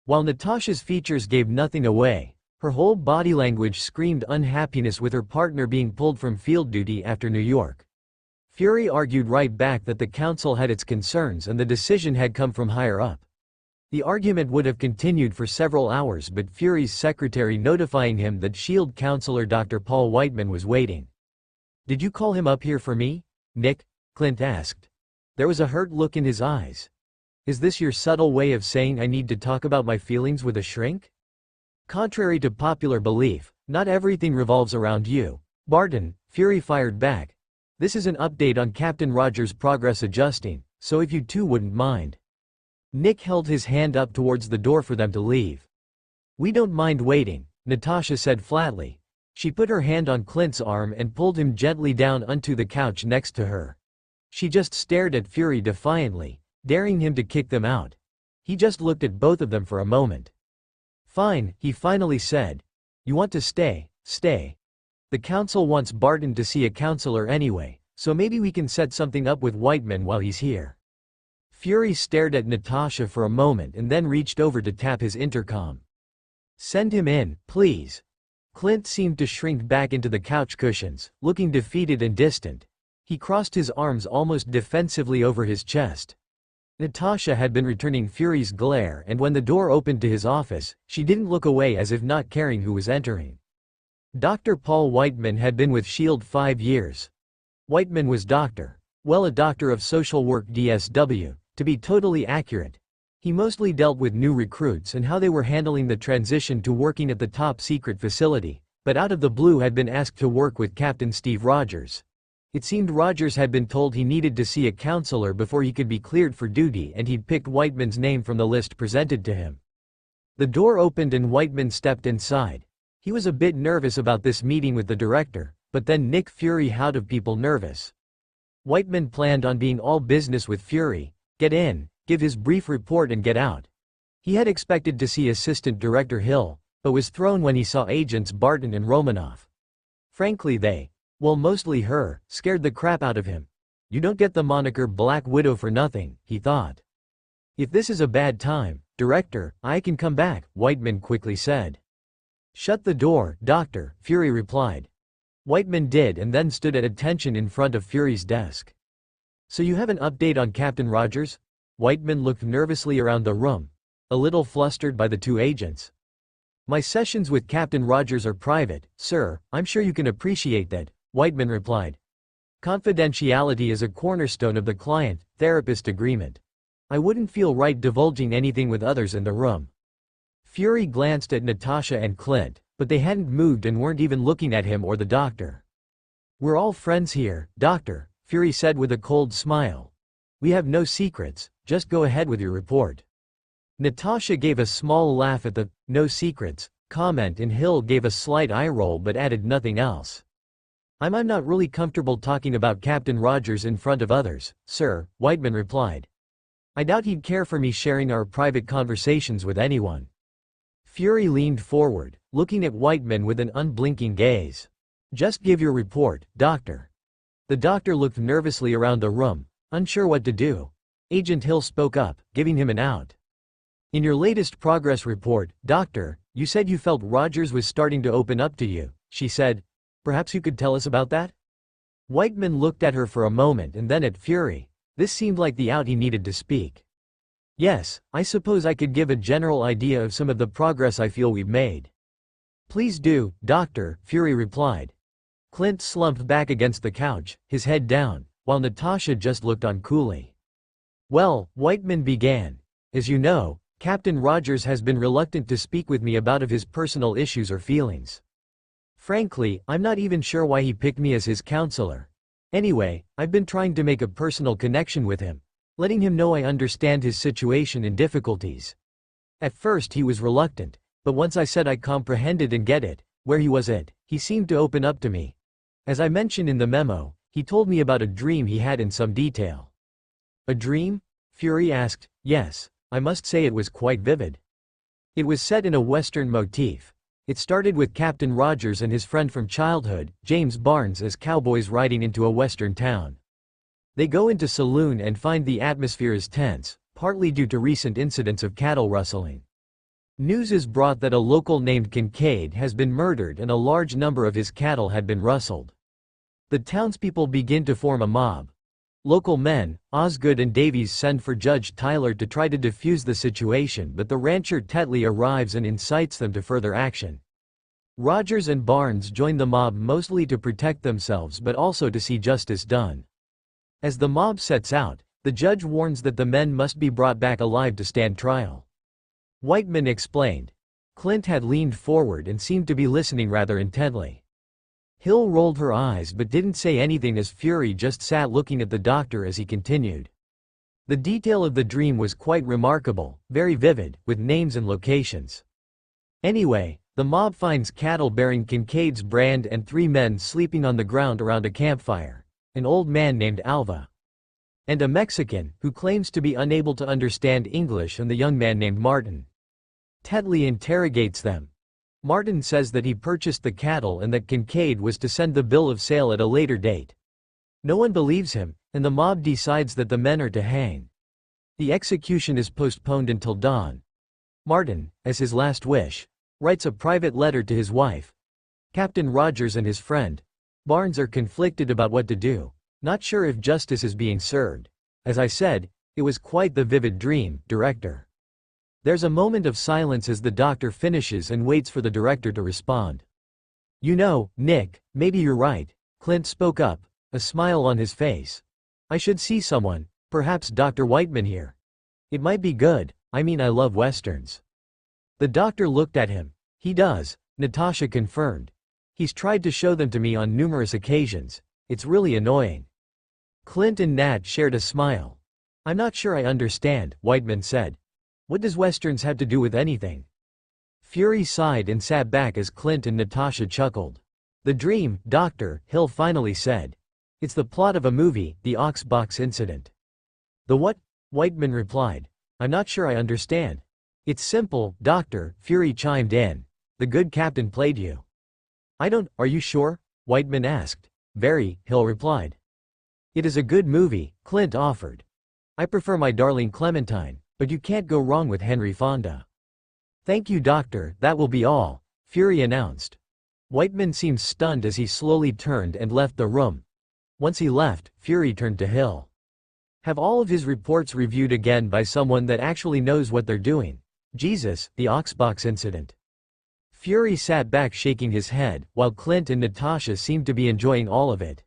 While Natasha's features gave nothing away, her whole body language screamed unhappiness with her partner being pulled from field duty after New York. Fury argued right back that the council had its concerns and the decision had come from higher up. The argument would have continued for several hours, but Fury's secretary notifying him that S.H.I.E.L.D. counselor Dr. Paul Whiteman was waiting. "Did you call him up here for me, Nick?" Clint asked. There was a hurt look in his eyes. "Is this your subtle way of saying I need to talk about my feelings with a shrink?" "Contrary to popular belief, not everything revolves around you, Barton," Fury fired back. "This is an update on Captain Rogers' progress adjusting, so if you two wouldn't mind." Nick held his hand up towards the door for them to leave. "We don't mind waiting," Natasha said flatly. She put her hand on Clint's arm and pulled him gently down onto the couch next to her. She just stared at Fury defiantly, daring him to kick them out. He just looked at both of them for a moment. "Fine," he finally said. You want to stay, stay. The council wants Barton to see a counselor anyway, so maybe we can set something up with Whiteman while he's here. Fury stared at Natasha for a moment and then reached over to tap his intercom. Send him in, please. Clint seemed to shrink back into the couch cushions, looking defeated and distant. He crossed his arms almost defensively over his chest. Natasha had been returning Fury's glare, and when the door opened to his office, she didn't look away as if not caring who was entering. Dr. Paul Whiteman had been with S.H.I.E.L.D. 5 years. Whiteman was a doctor of social work DSW, to be totally accurate. He mostly dealt with new recruits and how they were handling the transition to working at the top-secret facility, but out of the blue had been asked to work with Captain Steve Rogers. It seemed Rogers had been told he needed to see a counselor before he could be cleared for duty, and he'd picked Whiteman's name from the list presented to him. The door opened and Whiteman stepped inside. He was a bit nervous about this meeting with the director, but then Nick Fury, how do people nervous? Whiteman planned on being all business with Fury, get in, give his brief report and get out. He had expected to see Assistant Director Hill, but was thrown when he saw agents Barton and Romanoff. Frankly mostly her, scared the crap out of him. You don't get the moniker Black Widow for nothing, he thought. If this is a bad time, Director, I can come back, Whiteman quickly said. Shut the door, Doctor, Fury replied. Whiteman did and then stood at attention in front of Fury's desk. So you have an update on Captain Rogers? Whiteman looked nervously around the room, a little flustered by the two agents. My sessions with Captain Rogers are private, sir, I'm sure you can appreciate that, Whiteman replied. Confidentiality is a cornerstone of the client-therapist agreement. I wouldn't feel right divulging anything with others in the room. Fury glanced at Natasha and Clint, but they hadn't moved and weren't even looking at him or the doctor. We're all friends here, Doctor, Fury said with a cold smile. We have no secrets, just go ahead with your report. Natasha gave a small laugh at the "no secrets" comment and Hill gave a slight eye roll but added nothing else. I'm not really comfortable talking about Captain Rogers in front of others, sir, Whiteman replied. I doubt he'd care for me sharing our private conversations with anyone. Fury leaned forward, looking at Whiteman with an unblinking gaze. Just give your report, Doctor. The doctor looked nervously around the room, unsure what to do. Agent Hill spoke up, giving him an out. In your latest progress report, Doctor, you said you felt Rogers was starting to open up to you, she said. Perhaps you could tell us about that? Whiteman looked at her for a moment and then at Fury. This seemed like the out he needed to speak. Yes, I suppose I could give a general idea of some of the progress I feel we've made. Please do, Doctor, Fury replied. Clint slumped back against the couch, his head down, while Natasha just looked on coolly. Well, Whiteman began. As you know, Captain Rogers has been reluctant to speak with me about his personal issues or feelings. Frankly, I'm not even sure why he picked me as his counselor. Anyway, I've been trying to make a personal connection with him, letting him know I understand his situation and difficulties. At first he was reluctant, but once I said I comprehended and get it, where he was at, he seemed to open up to me. As I mentioned in the memo, he told me about a dream he had in some detail. A dream? Fury asked. Yes, I must say it was quite vivid. It was set in a Western motif. It started with Captain Rogers and his friend from childhood, James Barnes, as cowboys riding into a Western town. They go into a saloon and find the atmosphere is tense, partly due to recent incidents of cattle rustling. News is brought that a local named Kincaid has been murdered and a large number of his cattle had been rustled. The townspeople begin to form a mob. Local men, Osgood and Davies, send for Judge Tyler to try to defuse the situation, but the rancher Tetley arrives and incites them to further action. Rogers and Barnes join the mob mostly to protect themselves but also to see justice done. As the mob sets out, the judge warns that the men must be brought back alive to stand trial. Whiteman explained. Clint had leaned forward and seemed to be listening rather intently. Hill rolled her eyes but didn't say anything as Fury just sat looking at the doctor as he continued. The detail of the dream was quite remarkable, very vivid, with names and locations. Anyway, the mob finds cattle bearing Kincaid's brand and 3 men sleeping on the ground around a campfire, an old man named Alva, and a Mexican, who claims to be unable to understand English, and the young man named Martin. Tetley interrogates them. Martin says that he purchased the cattle and that Kincaid was to send the bill of sale at a later date. No one believes him, and the mob decides that the men are to hang. The execution is postponed until dawn. Martin, as his last wish, writes a private letter to his wife. Captain Rogers and his friend, Barnes, are conflicted about what to do, not sure if justice is being served. As I said, it was quite the vivid dream, director. There's a moment of silence as the doctor finishes and waits for the director to respond. You know, Nick, maybe you're right, Clint spoke up, a smile on his face. I should see someone, perhaps Dr. Whiteman here. It might be good, I mean I love westerns. The doctor looked at him. He does, Natasha confirmed. He's tried to show them to me on numerous occasions. It's really annoying. Clint and Nat shared a smile. I'm not sure I understand, Whiteman said. What does westerns have to do with anything? Fury sighed and sat back as Clint and Natasha chuckled. The dream, Doctor, Hill finally said. It's the plot of a movie, The Oxbox Incident. The what? Whiteman replied. I'm not sure I understand. It's simple, Doctor, Fury chimed in. The good captain played you. Are you sure? Whiteman asked. Very, Hill replied. It is a good movie, Clint offered. I prefer My Darling Clementine, but you can't go wrong with Henry Fonda. Thank you, Doctor, that will be all, Fury announced. Whiteman seemed stunned as he slowly turned and left the room. Once he left, Fury turned to Hill. Have all of his reports reviewed again by someone that actually knows what they're doing. Jesus, the Oxbox incident. Fury sat back shaking his head, while Clint and Natasha seemed to be enjoying all of it.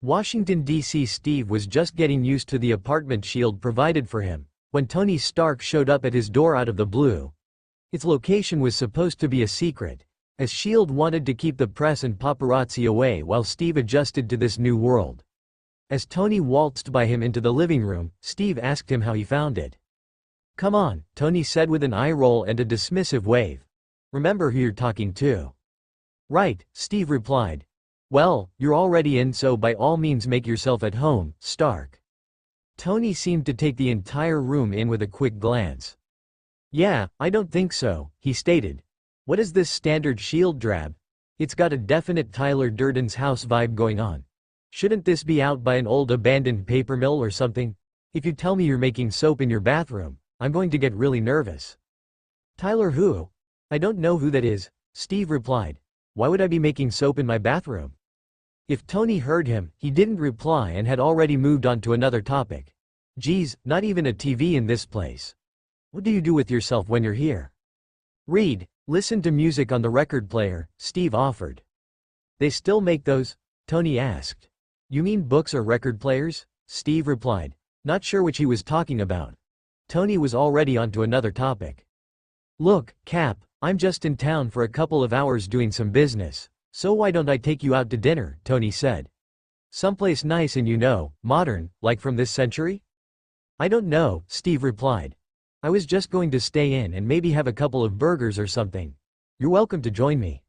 Washington, D.C. Steve was just getting used to the apartment Shield provided for him, when Tony Stark showed up at his door out of the blue. Its location was supposed to be a secret, as Shield wanted to keep the press and paparazzi away while Steve adjusted to this new world. As Tony waltzed by him into the living room, Steve asked him how he found it. Come on, Tony said with an eye roll and a dismissive wave. Remember who you're talking to. Right, Steve replied. Well, you're already in, so by all means make yourself at home, Stark. Tony seemed to take the entire room in with a quick glance. Yeah, I don't think so, he stated. What is this standard Shield drab? It's got a definite Tyler Durden's house vibe going on. Shouldn't this be out by an old abandoned paper mill or something? If you tell me you're making soap in your bathroom, I'm going to get really nervous. Tyler who? I don't know who that is, Steve replied. Why would I be making soap in my bathroom? If Tony heard him, he didn't reply and had already moved on to another topic. Geez, not even a TV in this place. What do you do with yourself when you're here? Read, listen to music on the record player, Steve offered. They still make those? Tony asked. You mean books or record players? Steve replied, not sure which he was talking about. Tony was already on to another topic. Look, Cap, I'm just in town for a couple of hours doing some business, so why don't I take you out to dinner, Tony said. Someplace nice and modern, like from this century? I don't know, Steve replied. I was just going to stay in and maybe have a couple of burgers or something. You're welcome to join me.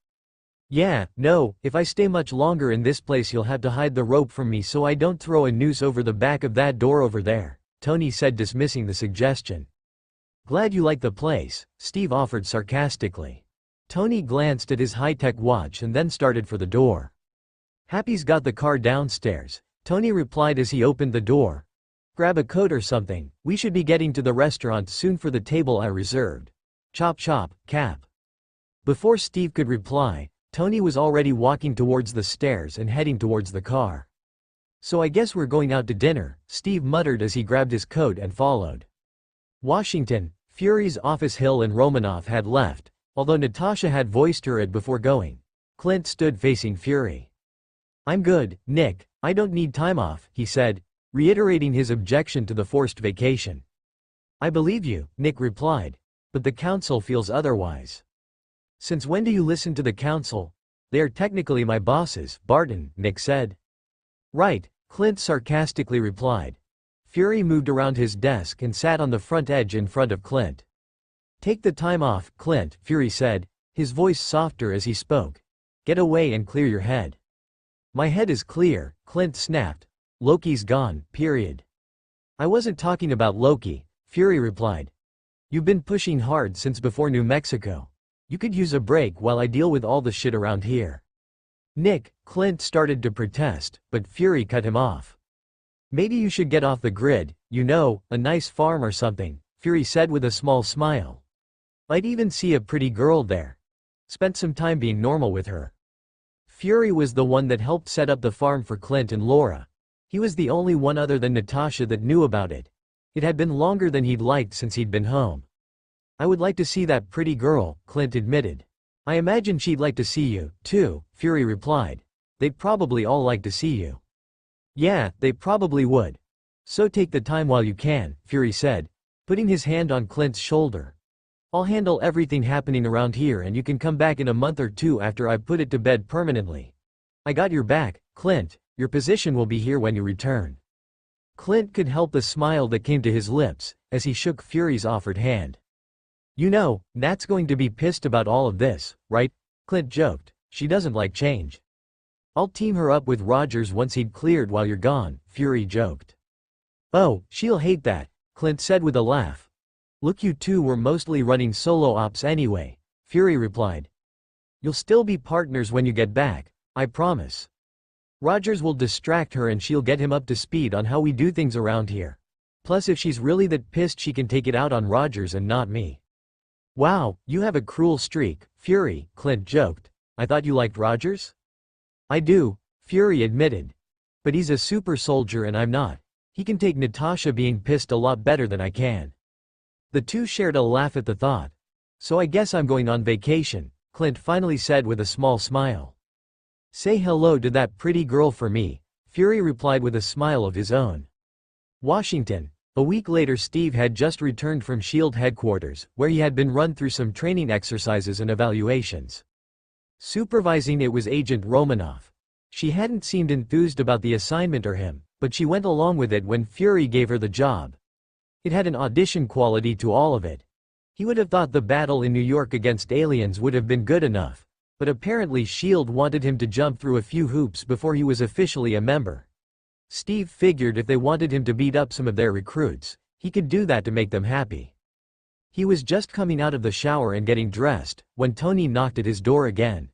Yeah, no, if I stay much longer in this place you'll have to hide the rope from me so I don't throw a noose over the back of that door over there, Tony said, dismissing the suggestion. Glad you like the place, Steve offered sarcastically. Tony glanced at his high-tech watch and then started for the door. Happy's got the car downstairs, Tony replied as he opened the door. Grab a coat or something, we should be getting to the restaurant soon for the table I reserved. Chop chop, Cap. Before Steve could reply, Tony was already walking towards the stairs and heading towards the car. So I guess we're going out to dinner, Steve muttered as he grabbed his coat and followed. Washington, Fury's office. Hill and Romanoff had left, although Natasha had voiced her ad before going. Clint stood facing Fury. I'm good, Nick, I don't need time off, he said, reiterating his objection to the forced vacation. I believe you, Nick replied, but the council feels otherwise. Since when do you listen to the council? They are technically my bosses, Barton, Nick said. Right, Clint sarcastically replied. Fury moved around his desk and sat on the front edge in front of Clint. Take the time off, Clint, Fury said, his voice softer as he spoke. Get away and clear your head. My head is clear, Clint snapped. Loki's gone, period. I wasn't talking about Loki, Fury replied. You've been pushing hard since before New Mexico. You could use a break while I deal with all the shit around here. Nick, Clint started to protest, but Fury cut him off. Maybe you should get off the grid, you know, a nice farm or something, Fury said with a small smile. Might even see a pretty girl there. Spent some time being normal with her. Fury was the one that helped set up the farm for Clint and Laura. He was the only one other than Natasha that knew about it. It had been longer than he'd liked since he'd been home. I would like to see that pretty girl, Clint admitted. I imagine she'd like to see you, too, Fury replied. They'd probably all like to see you. Yeah, they probably would. So take the time while you can, Fury said, putting his hand on Clint's shoulder. I'll handle everything happening around here and you can come back in a month or two after I put it to bed permanently. I got your back, Clint, your position will be here when you return. Clint could help the smile that came to his lips, as he shook Fury's offered hand. You know, Nat's going to be pissed about all of this, right? Clint joked. She doesn't like change. I'll team her up with Rogers once he'd cleared while you're gone, Fury joked. Oh, she'll hate that, Clint said with a laugh. Look, you two were mostly running solo ops anyway, Fury replied. You'll still be partners when you get back, I promise. Rogers will distract her and she'll get him up to speed on how we do things around here. Plus if she's really that pissed she can take it out on Rogers and not me. Wow, you have a cruel streak, Fury, Clint joked. I thought you liked Rogers? I do, Fury admitted. But he's a super soldier and I'm not. He can take Natasha being pissed a lot better than I can. The two shared a laugh at the thought. So I guess I'm going on vacation, Clint finally said with a small smile. Say hello to that pretty girl for me, Fury replied with a smile of his own. Washington. A week later, Steve had just returned from SHIELD headquarters, where he had been run through some training exercises and evaluations. Supervising it was Agent Romanoff. She hadn't seemed enthused about the assignment or him, but she went along with it when Fury gave her the job. It had an audition quality to all of it. He would have thought the battle in New York against aliens would have been good enough, but apparently SHIELD wanted him to jump through a few hoops before he was officially a member. Steve figured if they wanted him to beat up some of their recruits, he could do that to make them happy. He was just coming out of the shower and getting dressed, when Tony knocked at his door again.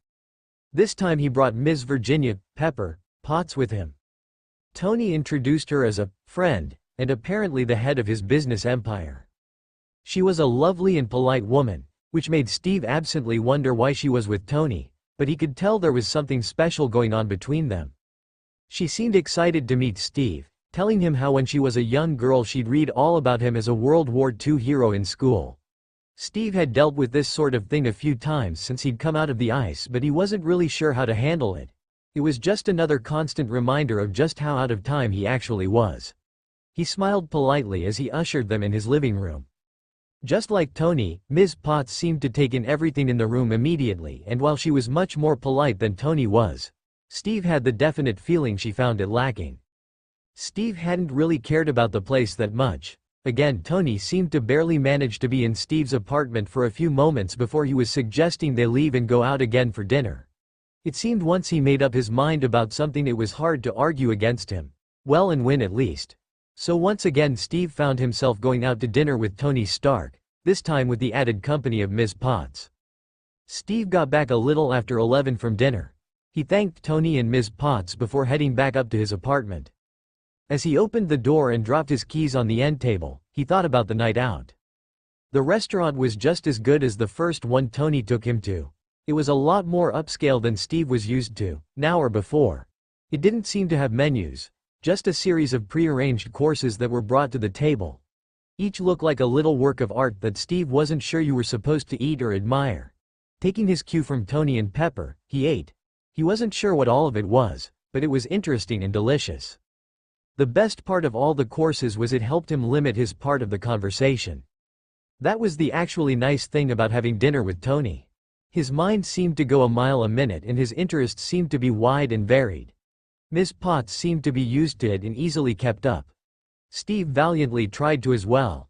This time he brought Ms. Virginia Pepper Potts with him. Tony introduced her as a friend, and apparently the head of his business empire. She was a lovely and polite woman, which made Steve absently wonder why she was with Tony, but he could tell there was something special going on between them. She seemed excited to meet Steve, telling him how when she was a young girl she'd read all about him as a World War II hero in school. Steve had dealt with this sort of thing a few times since he'd come out of the ice, but he wasn't really sure how to handle it. It was just another constant reminder of just how out of time he actually was. He smiled politely as he ushered them in his living room. Just like Tony, Ms. Potts seemed to take in everything in the room immediately, and while she was much more polite than Tony was, Steve had the definite feeling she found it lacking. Steve hadn't really cared about the place that much. Again, Tony seemed to barely manage to be in Steve's apartment for a few moments before he was suggesting they leave and go out again for dinner. It seemed once he made up his mind about something it was hard to argue against him. Well, and win at least. So once again Steve found himself going out to dinner with Tony Stark, this time with the added company of Ms. Potts. Steve got back a little after 11 from dinner. He thanked Tony and Ms. Potts before heading back up to his apartment. As he opened the door and dropped his keys on the end table, he thought about the night out. The restaurant was just as good as the first one Tony took him to. It was a lot more upscale than Steve was used to, now or before. It didn't seem to have menus, just a series of pre-arranged courses that were brought to the table. Each looked like a little work of art that Steve wasn't sure you were supposed to eat or admire. Taking his cue from Tony and Pepper, he ate. He wasn't sure what all of it was, but it was interesting and delicious. The best part of all the courses was it helped him limit his part of the conversation. That was the actually nice thing about having dinner with Tony. His mind seemed to go a mile a minute and his interests seemed to be wide and varied. Ms. Potts seemed to be used to it and easily kept up. Steve valiantly tried to as well.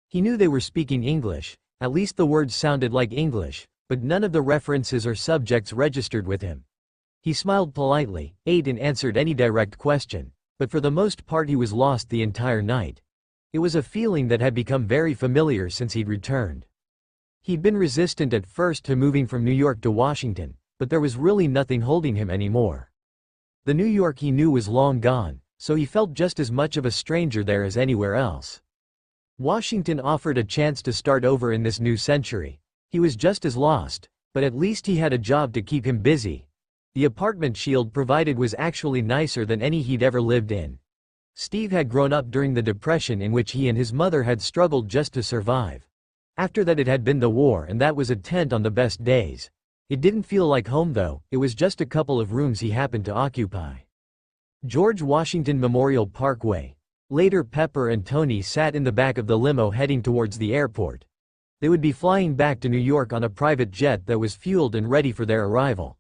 He knew they were speaking English, at least the words sounded like English, but none of the references or subjects registered with him. He smiled politely, ate and answered any direct question, but for the most part he was lost the entire night. It was a feeling that had become very familiar since he'd returned. He'd been resistant at first to moving from New York to Washington, but there was really nothing holding him anymore. The New York he knew was long gone, so he felt just as much of a stranger there as anywhere else. Washington offered a chance to start over in this new century. He was just as lost, but at least he had a job to keep him busy. The apartment Shield provided was actually nicer than any he'd ever lived in. Steve had grown up during the Depression, in which he and his mother had struggled just to survive. After that it had been the war, and that was a tent on the best days. It didn't feel like home though, it was just a couple of rooms he happened to occupy. George Washington Memorial Parkway. Later Pepper and Tony sat in the back of the limo heading towards the airport. They would be flying back to New York on a private jet that was fueled and ready for their arrival.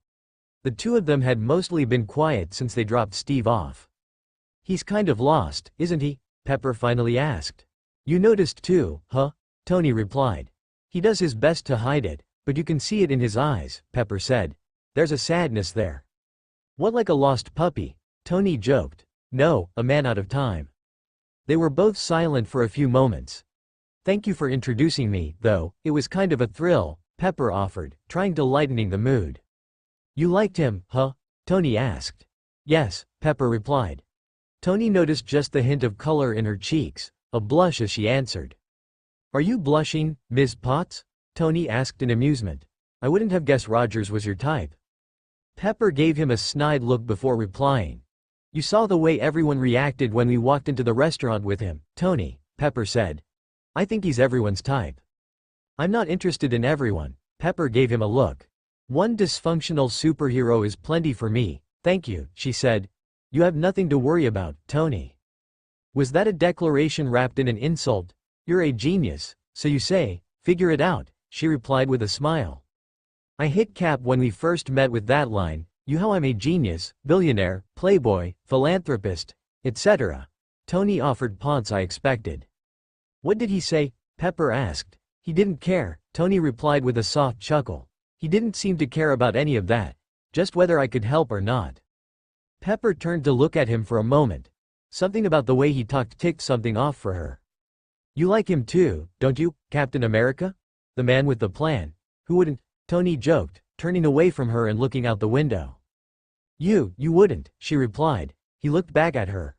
The two of them had mostly been quiet since they dropped Steve off. "He's kind of lost, isn't he?" Pepper finally asked. "You noticed too, huh?" Tony replied. "He does his best to hide it, but you can see it in his eyes," Pepper said. "There's a sadness there." "What, like a lost puppy?" Tony joked. "No, a man out of time." They were both silent for a few moments. "Thank you for introducing me, though, it was kind of a thrill," Pepper offered, trying to lighten the mood. "You liked him, huh?" Tony asked. "Yes," Pepper replied. Tony noticed just the hint of color in her cheeks, a blush as she answered. "Are you blushing, Ms. Potts?" Tony asked in amusement. "I wouldn't have guessed Rogers was your type." Pepper gave him a snide look before replying. "You saw the way everyone reacted when we walked into the restaurant with him, Tony," Pepper said. "I think he's everyone's type." "I'm not interested in everyone," Pepper gave him a look. "One dysfunctional superhero is plenty for me, thank you," she said. "You have nothing to worry about, Tony." Was that a declaration wrapped in an insult? "You're a genius, so you say, figure it out," she replied with a smile. "I hit Cap when we first met with that line, you how I'm a genius, billionaire, playboy, philanthropist, etc." Tony offered punts I expected. "What did he say?" Pepper asked. "He didn't care," Tony replied with a soft chuckle. "He didn't seem to care about any of that. Just whether I could help or not." Pepper turned to look at him for a moment. Something about the way he talked ticked something off for her. "You like him too, don't you, Captain America? The man with the plan. Who wouldn't?" Tony joked, turning away from her and looking out the window. You wouldn't," she replied. He looked back at her.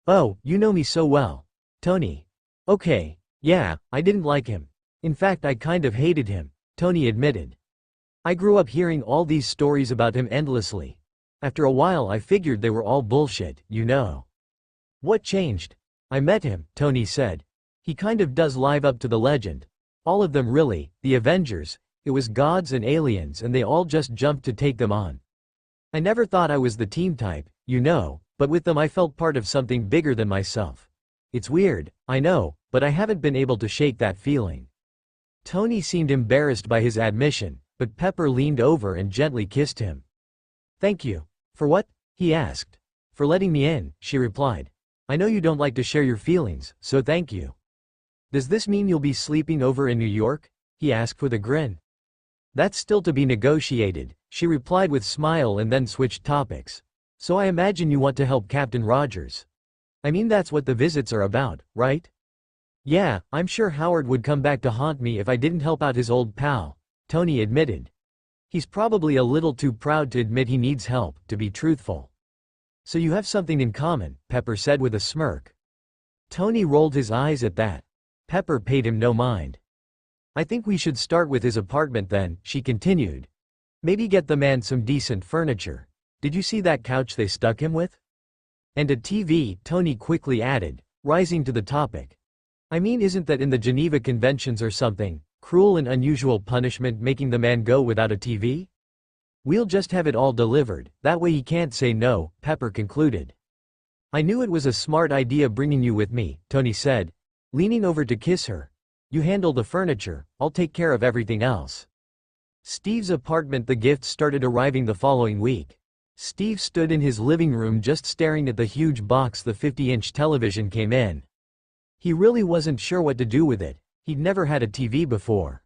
"Oh, you know me so well." Tony. "Okay, yeah, I didn't like him. In fact, I kind of hated him," Tony admitted. "I grew up hearing all these stories about him endlessly. After a while I figured they were all bullshit, you know." "What changed?" "I met him," Tony said. "He kind of does live up to the legend. All of them really, the Avengers. It was gods and aliens and they all just jumped to take them on. I never thought I was the team type, you know, but with them I felt part of something bigger than myself. It's weird, I know, but I haven't been able to shake that feeling." Tony seemed embarrassed by his admission, but Pepper leaned over and gently kissed him. "Thank you." "For what?" he asked. "For letting me in," she replied. "I know you don't like to share your feelings, so thank you." "Does this mean you'll be sleeping over in New York?" he asked with a grin. "That's still to be negotiated," she replied with a smile and then switched topics. "So I imagine you want to help Captain Rogers. I mean that's what the visits are about, right?" "Yeah, I'm sure Howard would come back to haunt me if I didn't help out his old pal," Tony admitted. "He's probably a little too proud to admit he needs help, to be truthful." "So you have something in common," Pepper said with a smirk. Tony rolled his eyes at that. Pepper paid him no mind. "I think we should start with his apartment then," she continued. "Maybe get the man some decent furniture. Did you see that couch they stuck him with? And a TV," Tony quickly added, rising to the topic. "I mean, isn't that in the Geneva Conventions or something? Cruel and unusual punishment making the man go without a TV? We'll just have it all delivered, that way he can't say no," Pepper concluded. "I knew it was a smart idea bringing you with me," Tony said, leaning over to kiss her. "You handle the furniture, I'll take care of everything else." Steve's apartment. The gifts started arriving the following week. Steve stood in his living room just staring at the huge box the 50-inch television came in. He really wasn't sure what to do with it. He'd never had a TV before.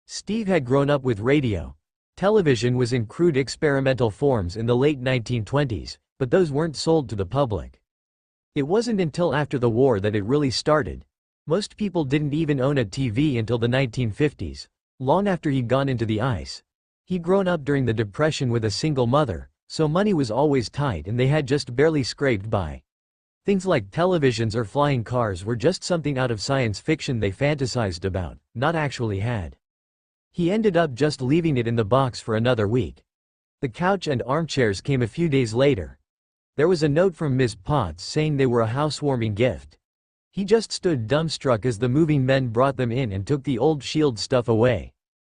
Steve had grown up with radio. Television was in crude experimental forms in the late 1920s, but those weren't sold to the public. It wasn't until after the war that it really started. Most people didn't even own a TV until the 1950s. long after he'd gone into the ice. He'd grown up during the Depression with a single mother, so money was always tight and they had just barely scraped by. Things like televisions or flying cars were just something out of science fiction they fantasized about, not actually had. He ended up just leaving it in the box for another week. The couch and armchairs came a few days later. There was a note from Ms. Potts saying they were a housewarming gift. He just stood dumbstruck as the moving men brought them in and took the old Shield stuff away.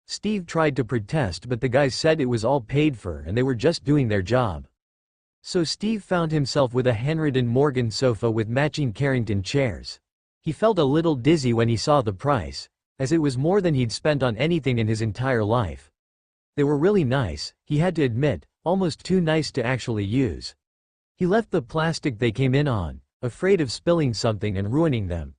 Steve tried to protest, but the guys said it was all paid for and they were just doing their job. So Steve found himself with a Henry & Morgan sofa with matching Carrington chairs. He felt a little dizzy when he saw the price, as it was more than he'd spent on anything in his entire life. They were really nice, he had to admit, almost too nice to actually use. He left the plastic they came in on, afraid of spilling something and ruining them.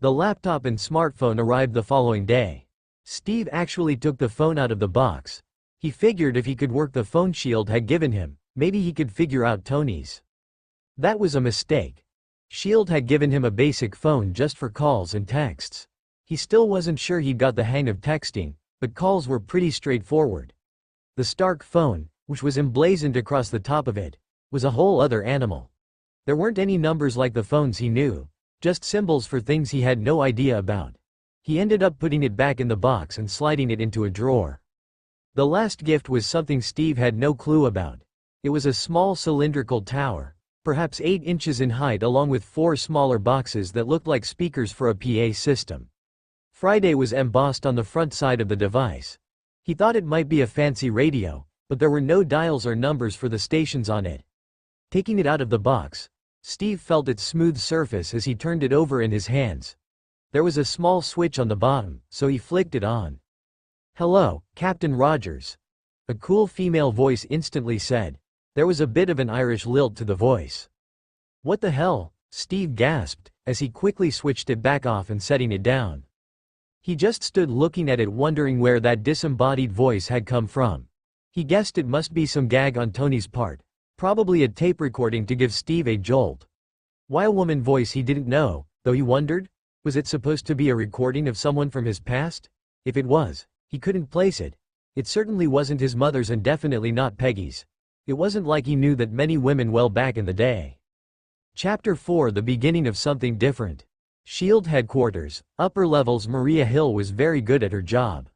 The laptop and smartphone arrived the following day. Steve actually took the phone out of the box. He figured if he could work the phone Shield had given him, maybe he could figure out Tony's. That was a mistake. Shield had given him a basic phone just for calls and texts. He still wasn't sure he'd got the hang of texting, but calls were pretty straightforward. The Stark phone, which was emblazoned across the top of it, was a whole other animal. There weren't any numbers like the phones he knew, just symbols for things he had no idea about. He ended up putting it back in the box and sliding it into a drawer. The last gift was something Steve had no clue about. It was a small cylindrical tower, perhaps 8 inches in height, along with 4 smaller boxes that looked like speakers for a PA system. Friday was embossed on the front side of the device. He thought it might be a fancy radio, but there were no dials or numbers for the stations on it. Taking it out of the box, Steve felt its smooth surface as he turned it over in his hands. There was a small switch on the bottom, so he flicked it on. "Hello, Captain Rogers," a cool female voice instantly said. There was a bit of an Irish lilt to the voice. "What the hell?" Steve gasped, as he quickly switched it back off and setting it down. He just stood looking at it, wondering where that disembodied voice had come from. He guessed it must be some gag on Tony's part, probably a tape recording to give Steve a jolt. Why a woman voice he didn't know, though he wondered? Was it supposed to be a recording of someone from his past? If it was, he couldn't place it. It certainly wasn't his mother's and definitely not Peggy's. It wasn't like he knew that many women well back in the day. Chapter 4: The beginning of something different. Shield headquarters, upper levels. Maria Hill was very good at her job.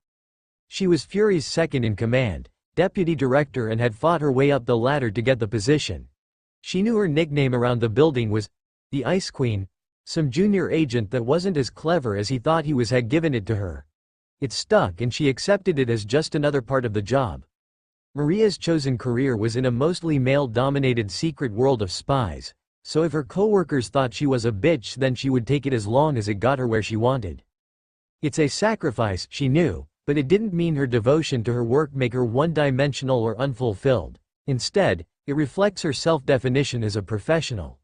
She was Fury's second in command, deputy director, and had fought her way up the ladder to get the position. She knew her nickname around the building was the Ice Queen. Some junior agent that wasn't as clever as he thought he was had given it to her. It stuck and she accepted it as just another part of the job. Maria's chosen career was in a mostly male-dominated secret world of spies, so if her coworkers thought she was a bitch, then she would take it as long as it got her where she wanted. It's a sacrifice, she knew, but it didn't mean her devotion to her work make her one-dimensional or unfulfilled. Instead, it reflects her self-definition as a professional.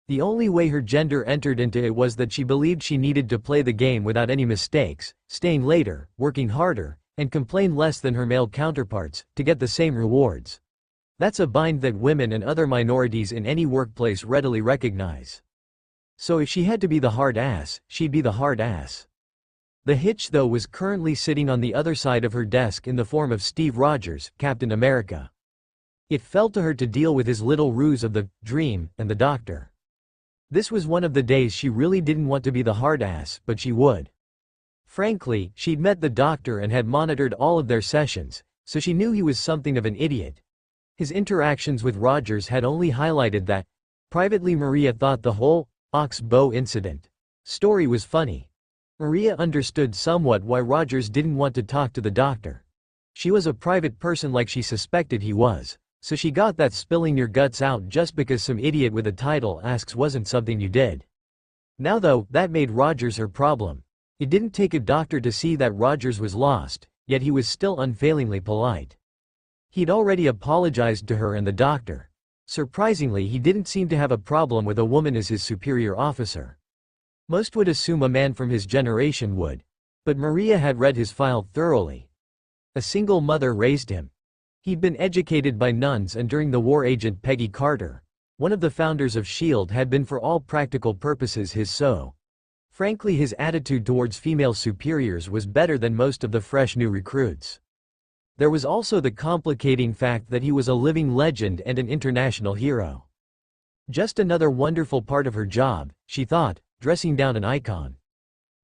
The only way her gender entered into it was that she believed she needed to play the game without any mistakes, staying later, working harder, and complain less than her male counterparts, to get the same rewards. That's a bind that women and other minorities in any workplace readily recognize. So if she had to be the hard ass, she'd be the hard ass. The hitch, though, was currently sitting on the other side of her desk in the form of Steve Rogers, Captain America. It fell to her to deal with his little ruse of the dream and the doctor. This was one of the days she really didn't want to be the hard ass, but she would. Frankly, she'd met the doctor and had monitored all of their sessions, so she knew he was something of an idiot. His interactions with Rogers had only highlighted that. Privately, Maria thought the whole Ox-Bow incident story was funny. Maria understood somewhat why Rogers didn't want to talk to the doctor. She was a private person like she suspected he was, so she got that spilling your guts out just because some idiot with a title asks wasn't something you did. Now though, that made Rogers her problem. It didn't take a doctor to see that Rogers was lost, yet he was still unfailingly polite. He'd already apologized to her and the doctor. Surprisingly, he didn't seem to have a problem with a woman as his superior officer. Most would assume a man from his generation would. But Maria had read his file thoroughly. A single mother raised him. He'd been educated by nuns, and during the war, agent Peggy Carter, one of the founders of S.H.I.E.L.D., had been for all practical purposes his Frankly, his attitude towards female superiors was better than most of the fresh new recruits. There was also the complicating fact that he was a living legend and an international hero. Just another wonderful part of her job, she thought, dressing down an icon.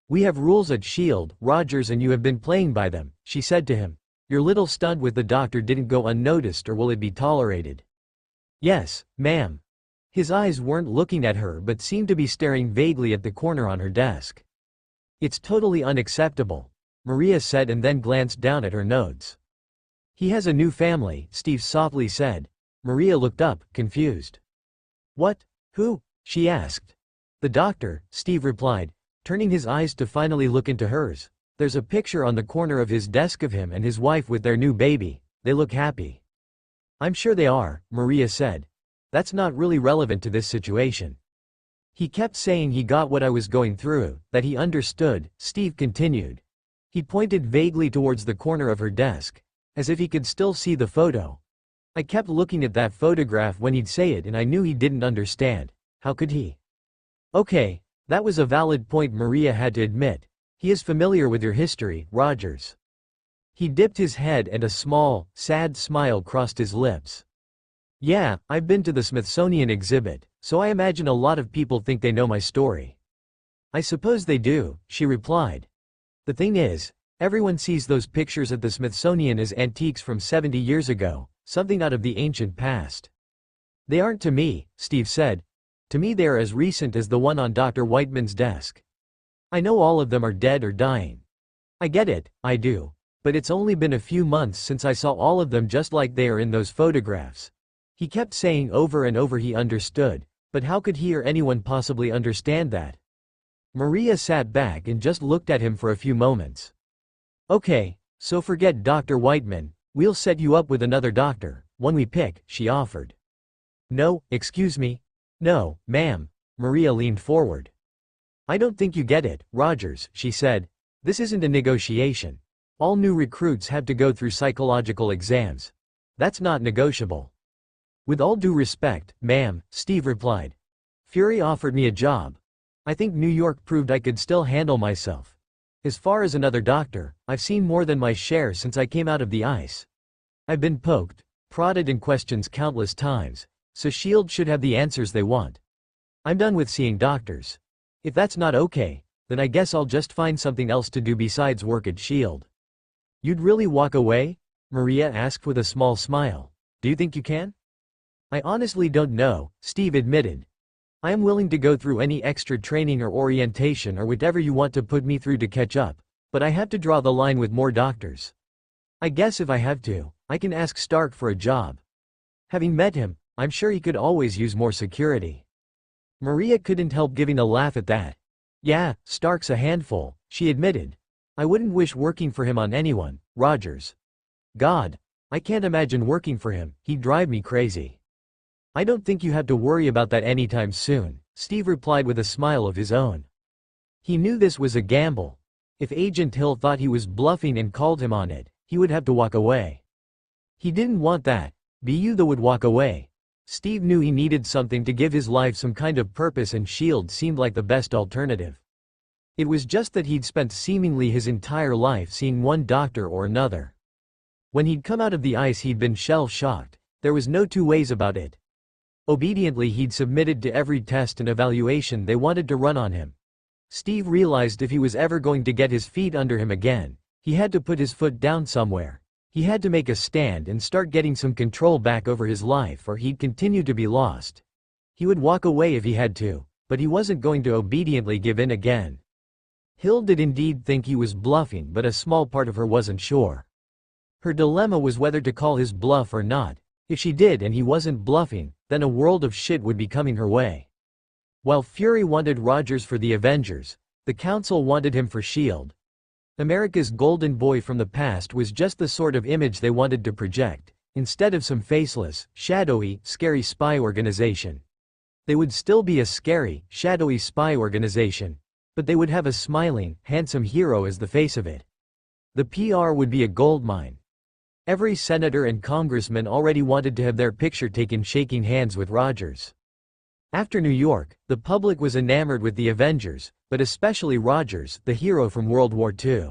"We have rules at S.H.I.E.L.D., Rogers, and you have been playing by them," she said to him. "Your little stunt with the doctor didn't go unnoticed, or will it be tolerated?" "Yes, ma'am." His eyes weren't looking at her but seemed to be staring vaguely at the corner on her desk. "It's totally unacceptable," Maria said, and then glanced down at her notes. "He has a new family," Steve softly said. Maria looked up, confused. "What? Who?" she asked. "The doctor," Steve replied, turning his eyes to finally look into hers. "There's a picture on the corner of his desk of him and his wife with their new baby. They look happy." "I'm sure they are," Maria said. "That's not really relevant to this situation." "He kept saying he got what I was going through, that he understood," Steve continued. He pointed vaguely towards the corner of her desk, as if he could still see the photo. "I kept looking at that photograph when he'd say it, and I knew he didn't understand. How could he?" "Okay, that was a valid point," Maria had to admit. "He is familiar with your history, Rogers." He dipped his head and a small, sad smile crossed his lips. "Yeah, I've been to the Smithsonian exhibit, so I imagine a lot of people think they know my story." "I suppose they do," she replied. "The thing is, everyone sees those pictures at the Smithsonian as antiques from 70 years ago, something out of the ancient past." "They aren't to me," Steve said. "To me they are as recent as the one on Dr. Whiteman's desk. I know all of them are dead or dying. I get it, I do. But it's only been a few months since I saw all of them just like they are in those photographs." He kept saying over and over he understood, but how could he or anyone possibly understand that? Maria sat back and just looked at him for a few moments. "Okay, so forget Dr. Whiteman, we'll set you up with another doctor, one we pick," she offered. "No, excuse me. No, ma'am." Maria leaned forward. "I don't think you get it, Rogers," she said. "This isn't a negotiation. All new recruits have to go through psychological exams. That's not negotiable." "With all due respect, ma'am," Steve replied. "Fury offered me a job. I think New York proved I could still handle myself. As far as another doctor, I've seen more than my share since I came out of the ice. I've been poked, prodded and questioned countless times, so S.H.I.E.L.D. should have the answers they want. I'm done with seeing doctors. If that's not okay, then I guess I'll just find something else to do besides work at S.H.I.E.L.D. "You'd really walk away?" Maria asked with a small smile. "Do you think you can?" "I honestly don't know," Steve admitted. "I am willing to go through any extra training or orientation or whatever you want to put me through to catch up, but I have to draw the line with more doctors. I guess if I have to, I can ask Stark for a job. Having met him, I'm sure he could always use more security." Maria couldn't help giving a laugh at that. "Yeah, Stark's a handful," she admitted. "I wouldn't wish working for him on anyone, Rogers. God, I can't imagine working for him, he'd drive me crazy." "I don't think you have to worry about that anytime soon," Steve replied with a smile of his own. He knew this was a gamble. If Agent Hill thought he was bluffing and called him on it, he would have to walk away. He didn't want that. Bu though would walk away. Steve knew he needed something to give his life some kind of purpose, and S.H.I.E.L.D. seemed like the best alternative. It was just that he'd spent seemingly his entire life seeing one doctor or another. When he'd come out of the ice he'd been shell-shocked. There was no two ways about it. Obediently he'd submitted to every test and evaluation they wanted to run on him. Steve realized if he was ever going to get his feet under him again, he had to put his foot down somewhere. He had to make a stand and start getting some control back over his life, or he'd continue to be lost. He would walk away if he had to, but he wasn't going to obediently give in again. Hill did indeed think he was bluffing, but a small part of her wasn't sure. Her dilemma was whether to call his bluff or not. If she did and he wasn't bluffing, then a world of shit would be coming her way. While Fury wanted Rogers for the Avengers, the Council wanted him for S.H.I.E.L.D. America's golden boy from the past was just the sort of image they wanted to project, instead of some faceless, shadowy, scary spy organization. They would still be a scary, shadowy spy organization, but they would have a smiling, handsome hero as the face of it. The PR would be a goldmine. Every senator and congressman already wanted to have their picture taken shaking hands with Rogers. After New York, the public was enamored with the Avengers, but especially Rogers, the hero from World War II.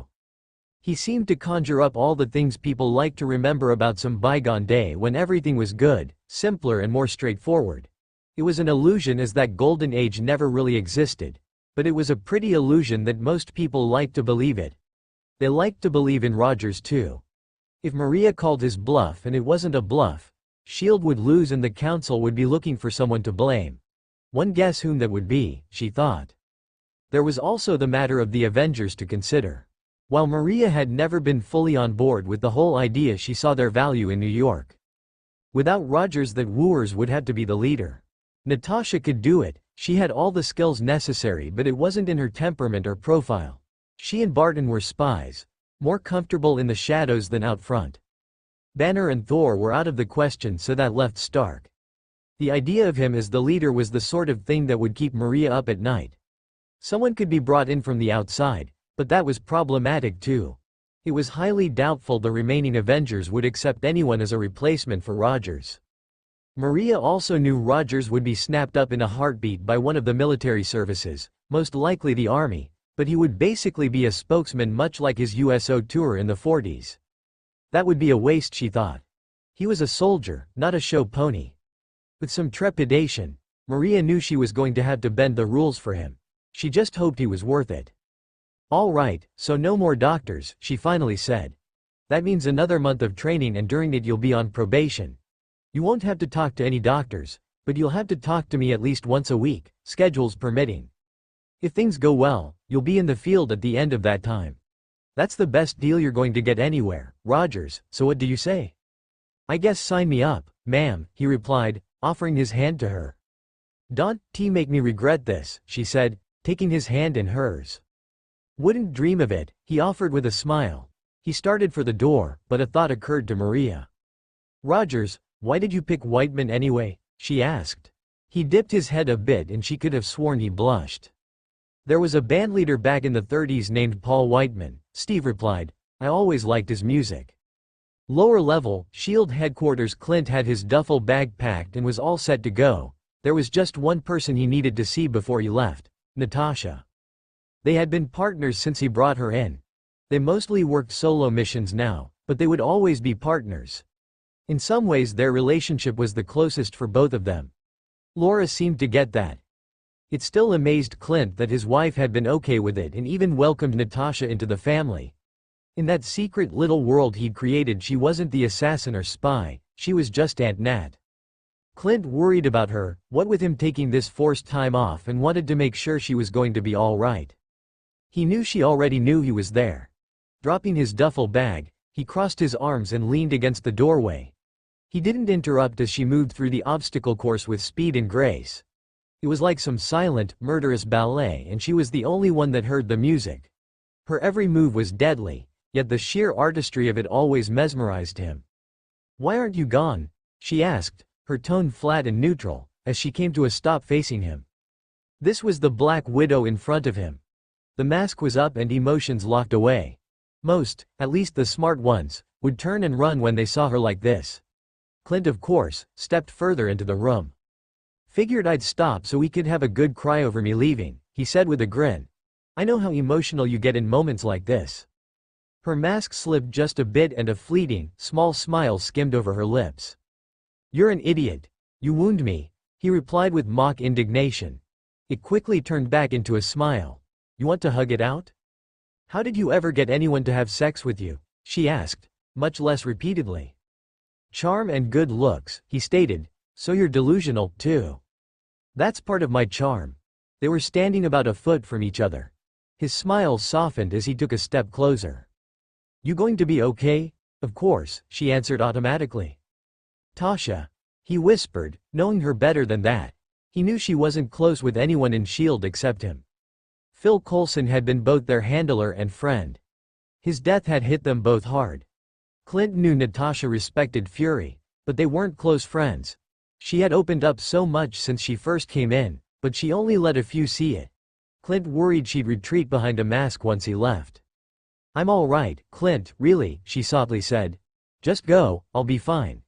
He seemed to conjure up all the things people like to remember about some bygone day when everything was good, simpler and more straightforward. It was an illusion, as that golden age never really existed, but it was a pretty illusion that most people liked to believe it. They liked to believe in Rogers too. If Maria called his bluff and it wasn't a bluff, S.H.I.E.L.D. would lose and the council would be looking for someone to blame. One guess whom that would be, she thought. There was also the matter of the Avengers to consider. While Maria had never been fully on board with the whole idea, she saw their value in New York. Without Rogers, that Wooers would have to be the leader. Natasha could do it, she had all the skills necessary, but it wasn't in her temperament or profile. She and Barton were spies, more comfortable in the shadows than out front. Banner and Thor were out of the question, so that left Stark. The idea of him as the leader was the sort of thing that would keep Maria up at night. Someone could be brought in from the outside, but that was problematic too. It was highly doubtful the remaining Avengers would accept anyone as a replacement for Rogers. Maria also knew Rogers would be snapped up in a heartbeat by one of the military services, most likely the army, but he would basically be a spokesman, much like his USO tour in the 40s. That would be a waste, she thought. He was a soldier, not a show pony. With some trepidation, Maria knew she was going to have to bend the rules for him. She just hoped he was worth it. "All right, so no more doctors," she finally said. "That means another month of training, and during it you'll be on probation. You won't have to talk to any doctors, but you'll have to talk to me at least once a week, schedules permitting. If things go well, you'll be in the field at the end of that time. That's the best deal you're going to get anywhere, Rogers, so what do you say?" "I guess sign me up, ma'am," he replied, offering his hand to her. "Don't make me regret this," she said, taking his hand in hers. "Wouldn't dream of it," he offered with a smile. He started for the door, but a thought occurred to Maria. "Rogers, why did you pick Whiteman anyway?" she asked. He dipped his head a bit and she could have sworn he blushed. "There was a bandleader back in the 30s named Paul Whiteman," Steve replied. "I always liked his music." Lower level, S.H.I.E.L.D. headquarters. Clint had his duffel bag packed and was all set to go. There was just one person he needed to see before he left: Natasha. They had been partners since he brought her in. They mostly worked solo missions now, but they would always be partners. In some ways their relationship was the closest for both of them. Laura seemed to get that. It still amazed Clint that his wife had been okay with it and even welcomed Natasha into the family. In that secret little world he'd created, she wasn't the assassin or spy, she was just Aunt Nat. Clint worried about her, what with him taking this forced time off, and wanted to make sure she was going to be all right. He knew she already knew he was there. Dropping his duffel bag, he crossed his arms and leaned against the doorway. He didn't interrupt as she moved through the obstacle course with speed and grace. It was like some silent, murderous ballet, and she was the only one that heard the music. Her every move was deadly, yet the sheer artistry of it always mesmerized him. "Why aren't you gone?" she asked, her tone flat and neutral, as she came to a stop facing him. This was the Black Widow in front of him. The mask was up and emotions locked away. Most, at least the smart ones, would turn and run when they saw her like this. Clint, of course, stepped further into the room. "Figured I'd stop so we could have a good cry over me leaving," he said with a grin. "I know how emotional you get in moments like this." Her mask slipped just a bit and a fleeting, small smile skimmed over her lips. "You're an idiot. You wound me," he replied with mock indignation. It quickly turned back into a smile. "You want to hug it out?" "How did you ever get anyone to have sex with you?" she asked, much less repeatedly. "Charm and good looks," he stated. "So you're delusional, too." "That's part of my charm." They were standing about a foot from each other. His smile softened as he took a step closer. "You going to be okay?" "Of course," she answered automatically. "Tasha," he whispered, knowing her better than that. He knew she wasn't close with anyone in S.H.I.E.L.D. except him. Phil Coulson had been both their handler and friend. His death had hit them both hard. Clint knew Natasha respected Fury, but they weren't close friends. She had opened up so much since she first came in, but she only let a few see it. Clint worried she'd retreat behind a mask once he left. "I'm all right, Clint, really," she softly said. "Just go, I'll be fine.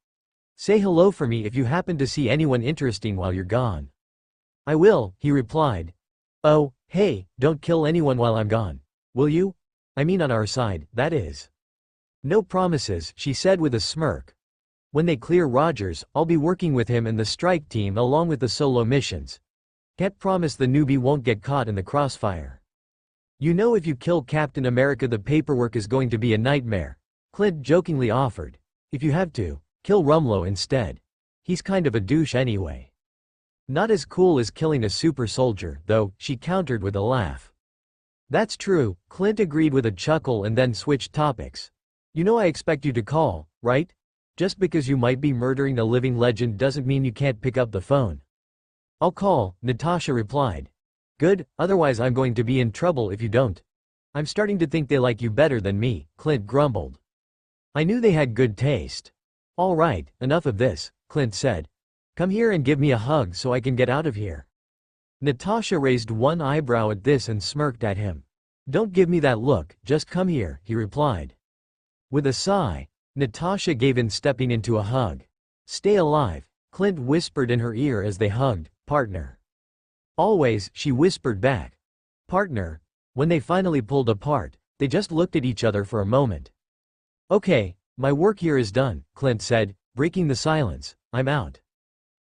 Say hello for me if you happen to see anyone interesting while you're gone." "I will," he replied. Oh, hey, don't kill anyone while I'm gone. Will you? I mean on our side, that is. No promises, she said with a smirk. When they clear Rogers, I'll be working with him and the strike team along with the solo missions. Can't promise the newbie won't get caught in the crossfire. You know, if you kill Captain America the paperwork is going to be a nightmare, Clint jokingly offered. If you have to, kill Rumlow instead. He's kind of a douche anyway. Not as cool as killing a super soldier, though, she countered with a laugh. That's true, Clint agreed with a chuckle and then switched topics. You know I expect you to call, right? Just because you might be murdering a living legend doesn't mean you can't pick up the phone. I'll call, Natasha replied. Good, otherwise I'm going to be in trouble if you don't. I'm starting to think they like you better than me, Clint grumbled. I knew they had good taste. All right, enough of this, Clint said. Come here and give me a hug so I can get out of here. Natasha raised one eyebrow at this and smirked at him. Don't give me that look, just come here, he replied. With a sigh, Natasha gave in, stepping into a hug. Stay alive, Clint whispered in her ear as they hugged. Partner. Always, she whispered back. Partner. When they finally pulled apart, they just looked at each other for a moment. Okay, my work here is done, Clint said, breaking the silence. I'm out.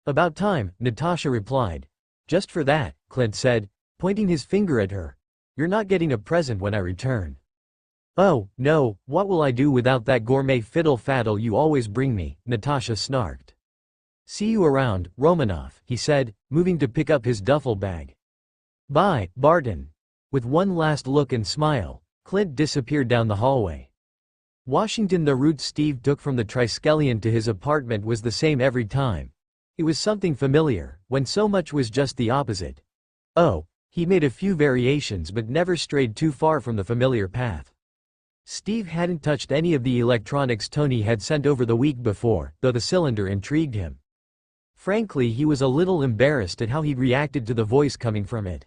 About time, Natasha replied. Just for that, Clint said, pointing his finger at her. You're not getting a present when I return. Oh, no, what will I do without that gourmet fiddle-faddle you always bring me, Natasha snarked. See you around, Romanoff, he said, moving to pick up his duffel bag. Bye, Barton. With one last look and smile, Clint disappeared down the hallway. Washington. The route Steve took from the Triskelion to his apartment was the same every time. It was something familiar, when so much was just the opposite. Oh, he made a few variations but never strayed too far from the familiar path. Steve hadn't touched any of the electronics Tony had sent over the week before, though the cylinder intrigued him. Frankly, he was a little embarrassed at how he'd reacted to the voice coming from it.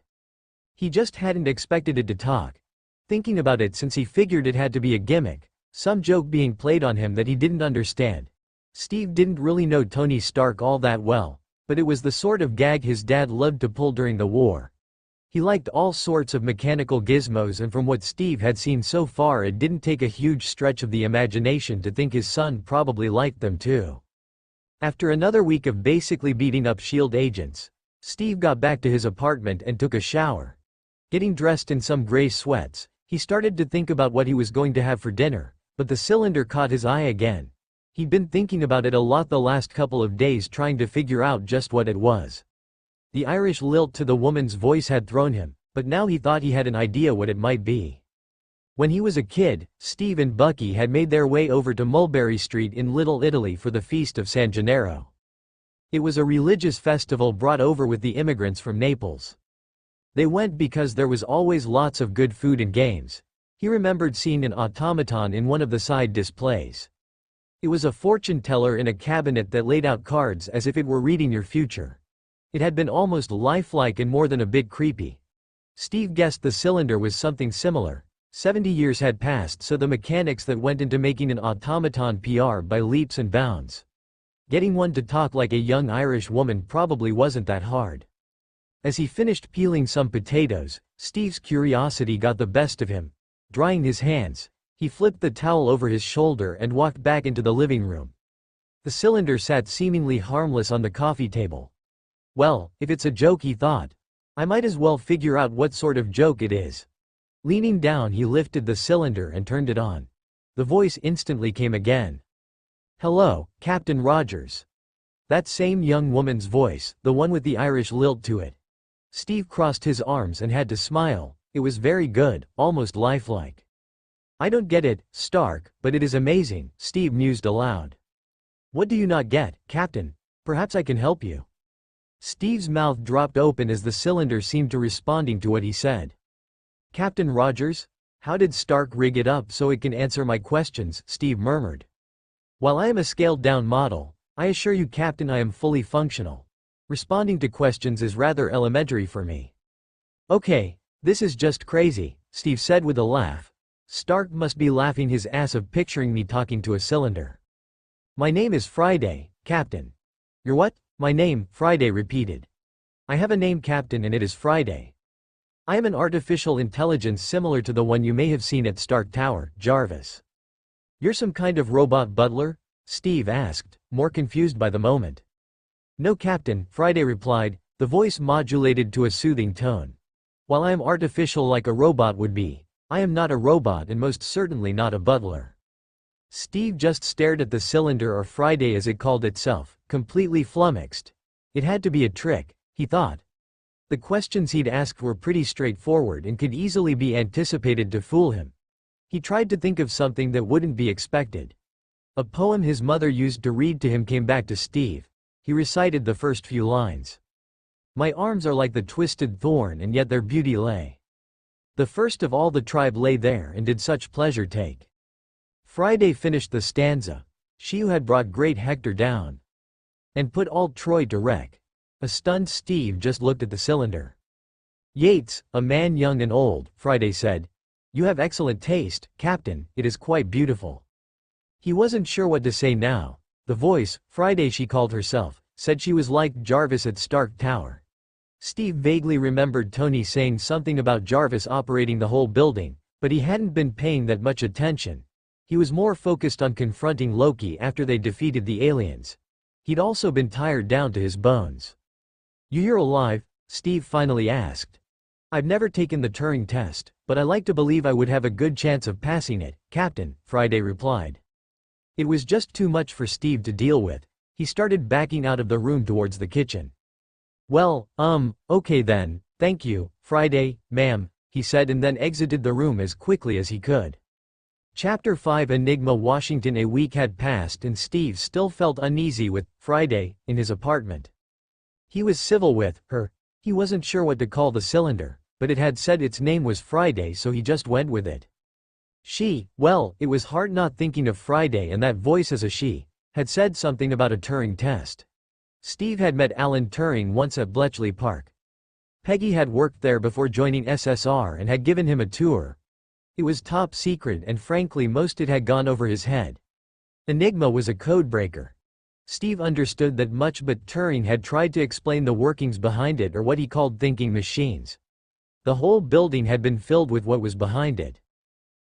He just hadn't expected it to talk. Thinking about it, since he figured it had to be a gimmick, some joke being played on him that he didn't understand. Steve didn't really know Tony Stark all that well, but it was the sort of gag his dad loved to pull during the war. He liked all sorts of mechanical gizmos, and from what Steve had seen so far, it didn't take a huge stretch of the imagination to think his son probably liked them too. After another week of basically beating up S.H.I.E.L.D. agents, Steve got back to his apartment and took a shower. Getting dressed in some gray sweats, he started to think about what he was going to have for dinner, but the cylinder caught his eye again. He'd been thinking about it a lot the last couple of days, trying to figure out just what it was. The Irish lilt to the woman's voice had thrown him, but now he thought he had an idea what it might be. When he was a kid, Steve and Bucky had made their way over to Mulberry Street in Little Italy for the Feast of San Gennaro. It was a religious festival brought over with the immigrants from Naples. They went because there was always lots of good food and games. He remembered seeing an automaton in one of the side displays. It was a fortune teller in a cabinet that laid out cards as if it were reading your future. It had been almost lifelike and more than a bit creepy. Steve guessed the cylinder was something similar. 70 years had passed, so the mechanics that went into making an automaton PR by leaps and bounds. Getting one to talk like a young Irish woman probably wasn't that hard. As he finished peeling some potatoes, Steve's curiosity got the best of him. Drying his hands, he flipped the towel over his shoulder and walked back into the living room. The cylinder sat seemingly harmless on the coffee table. Well, if it's a joke, he thought, I might as well figure out what sort of joke it is. Leaning down, he lifted the cylinder and turned it on. The voice instantly came again. Hello, Captain Rogers. That same young woman's voice, the one with the Irish lilt to it. Steve crossed his arms and had to smile. It was very good, almost lifelike. I don't get it, Stark, but it is amazing, Steve mused aloud. What do you not get, Captain? Perhaps I can help you. Steve's mouth dropped open as the cylinder seemed to responding to what he said. Captain Rogers? How did Stark rig it up so it can answer my questions? Steve murmured. While I am a scaled-down model, I assure you, Captain, I am fully functional. Responding to questions is rather elementary for me. Okay, this is just crazy, Steve said with a laugh. Stark must be laughing his ass off picturing me talking to a cylinder. My name is Friday, Captain. Your what? My name, Friday repeated. I have a name, Captain, and it is Friday. I am an artificial intelligence similar to the one you may have seen at Stark Tower, Jarvis. You're some kind of robot butler? Steve asked, more confused by the moment. No, Captain, Friday replied, the voice modulated to a soothing tone. While I am artificial like a robot would be, I am not a robot and most certainly not a butler. Steve just stared at the cylinder, or Friday as it called itself, completely flummoxed. It had to be a trick, he thought. The questions he'd asked were pretty straightforward and could easily be anticipated to fool him. He tried to think of something that wouldn't be expected. A poem his mother used to read to him came back to Steve. He recited the first few lines. My arms are like the twisted thorn and yet their beauty lay. The first of all the tribe lay there and did such pleasure take. Friday finished the stanza. She who had brought great Hector down and put all Troy to wreck. A stunned Steve just looked at the cylinder. Yates, a man young and old, Friday said. You have excellent taste, Captain, it is quite beautiful. He wasn't sure what to say now. The voice, Friday she called herself, said she was like Jarvis at Stark Tower. Steve vaguely remembered Tony saying something about Jarvis operating the whole building, but he hadn't been paying that much attention. He was more focused on confronting Loki after they defeated the aliens. He'd also been tired down to his bones. You're alive? Steve finally asked. I've never taken the Turing test, but I like to believe I would have a good chance of passing it, Captain, Friday replied. It was just too much for Steve to deal with. He started backing out of the room towards the kitchen. Well, okay then, thank you, Friday, ma'am, he said and then exited the room as quickly as he could. Chapter 5 Enigma Washington. A week had passed and Steve still felt uneasy with Friday in his apartment. He was civil with her. He wasn't sure what to call the cylinder, but it had said its name was Friday, so he just went with it. She, well, it was hard not thinking of Friday, and that voice as a she had said something about a Turing test. Steve had met Alan Turing once at Bletchley Park. Peggy had worked there before joining SSR and had given him a tour. It was top secret and frankly most it had gone over his head. Enigma was a codebreaker. Steve understood that much, but Turing had tried to explain the workings behind it, or what he called thinking machines. The whole building had been filled with what was behind it.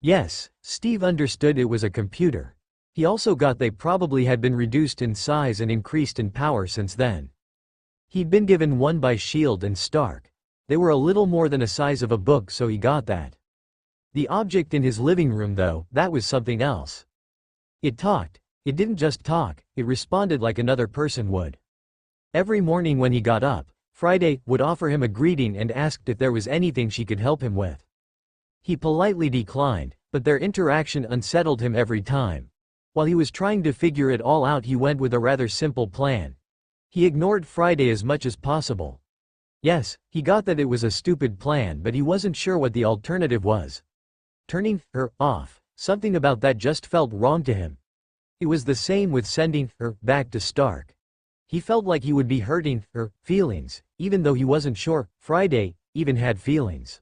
Yes, Steve understood it was a computer. He also got they probably had been reduced in size and increased in power since then. He'd been given one by Shield and Stark. They were a little more than the size of a book, so he got that. The object in his living room though, that was something else. It talked. It didn't just talk, it responded like another person would. Every morning when he got up, Friday would offer him a greeting and asked if there was anything she could help him with. He politely declined, but their interaction unsettled him every time. While he was trying to figure it all out, he went with a rather simple plan. He ignored Friday as much as possible. Yes, he got that it was a stupid plan, but he wasn't sure what the alternative was. Turning her off, something about that just felt wrong to him. It was the same with sending her back to Stark. He felt like he would be hurting her feelings, even though he wasn't sure Friday even had feelings.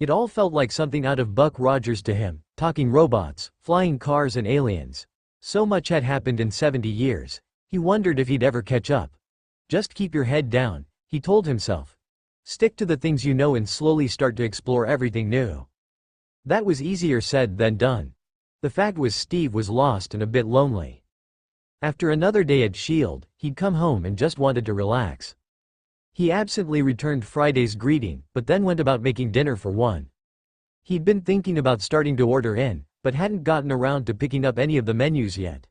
It all felt like something out of Buck Rogers to him, talking robots, flying cars and aliens. So much had happened in 70 years. He wondered if he'd ever catch up. Just keep your head down, he told himself. Stick to the things you know and slowly start to explore everything new. That was easier said than done. The fact was Steve was lost and a bit lonely. After another day at Shield, he'd come home and just wanted to relax. He absently returned Friday's greeting, but then went about making dinner for one. He'd been thinking about starting to order in, but hadn't gotten around to picking up any of the menus yet.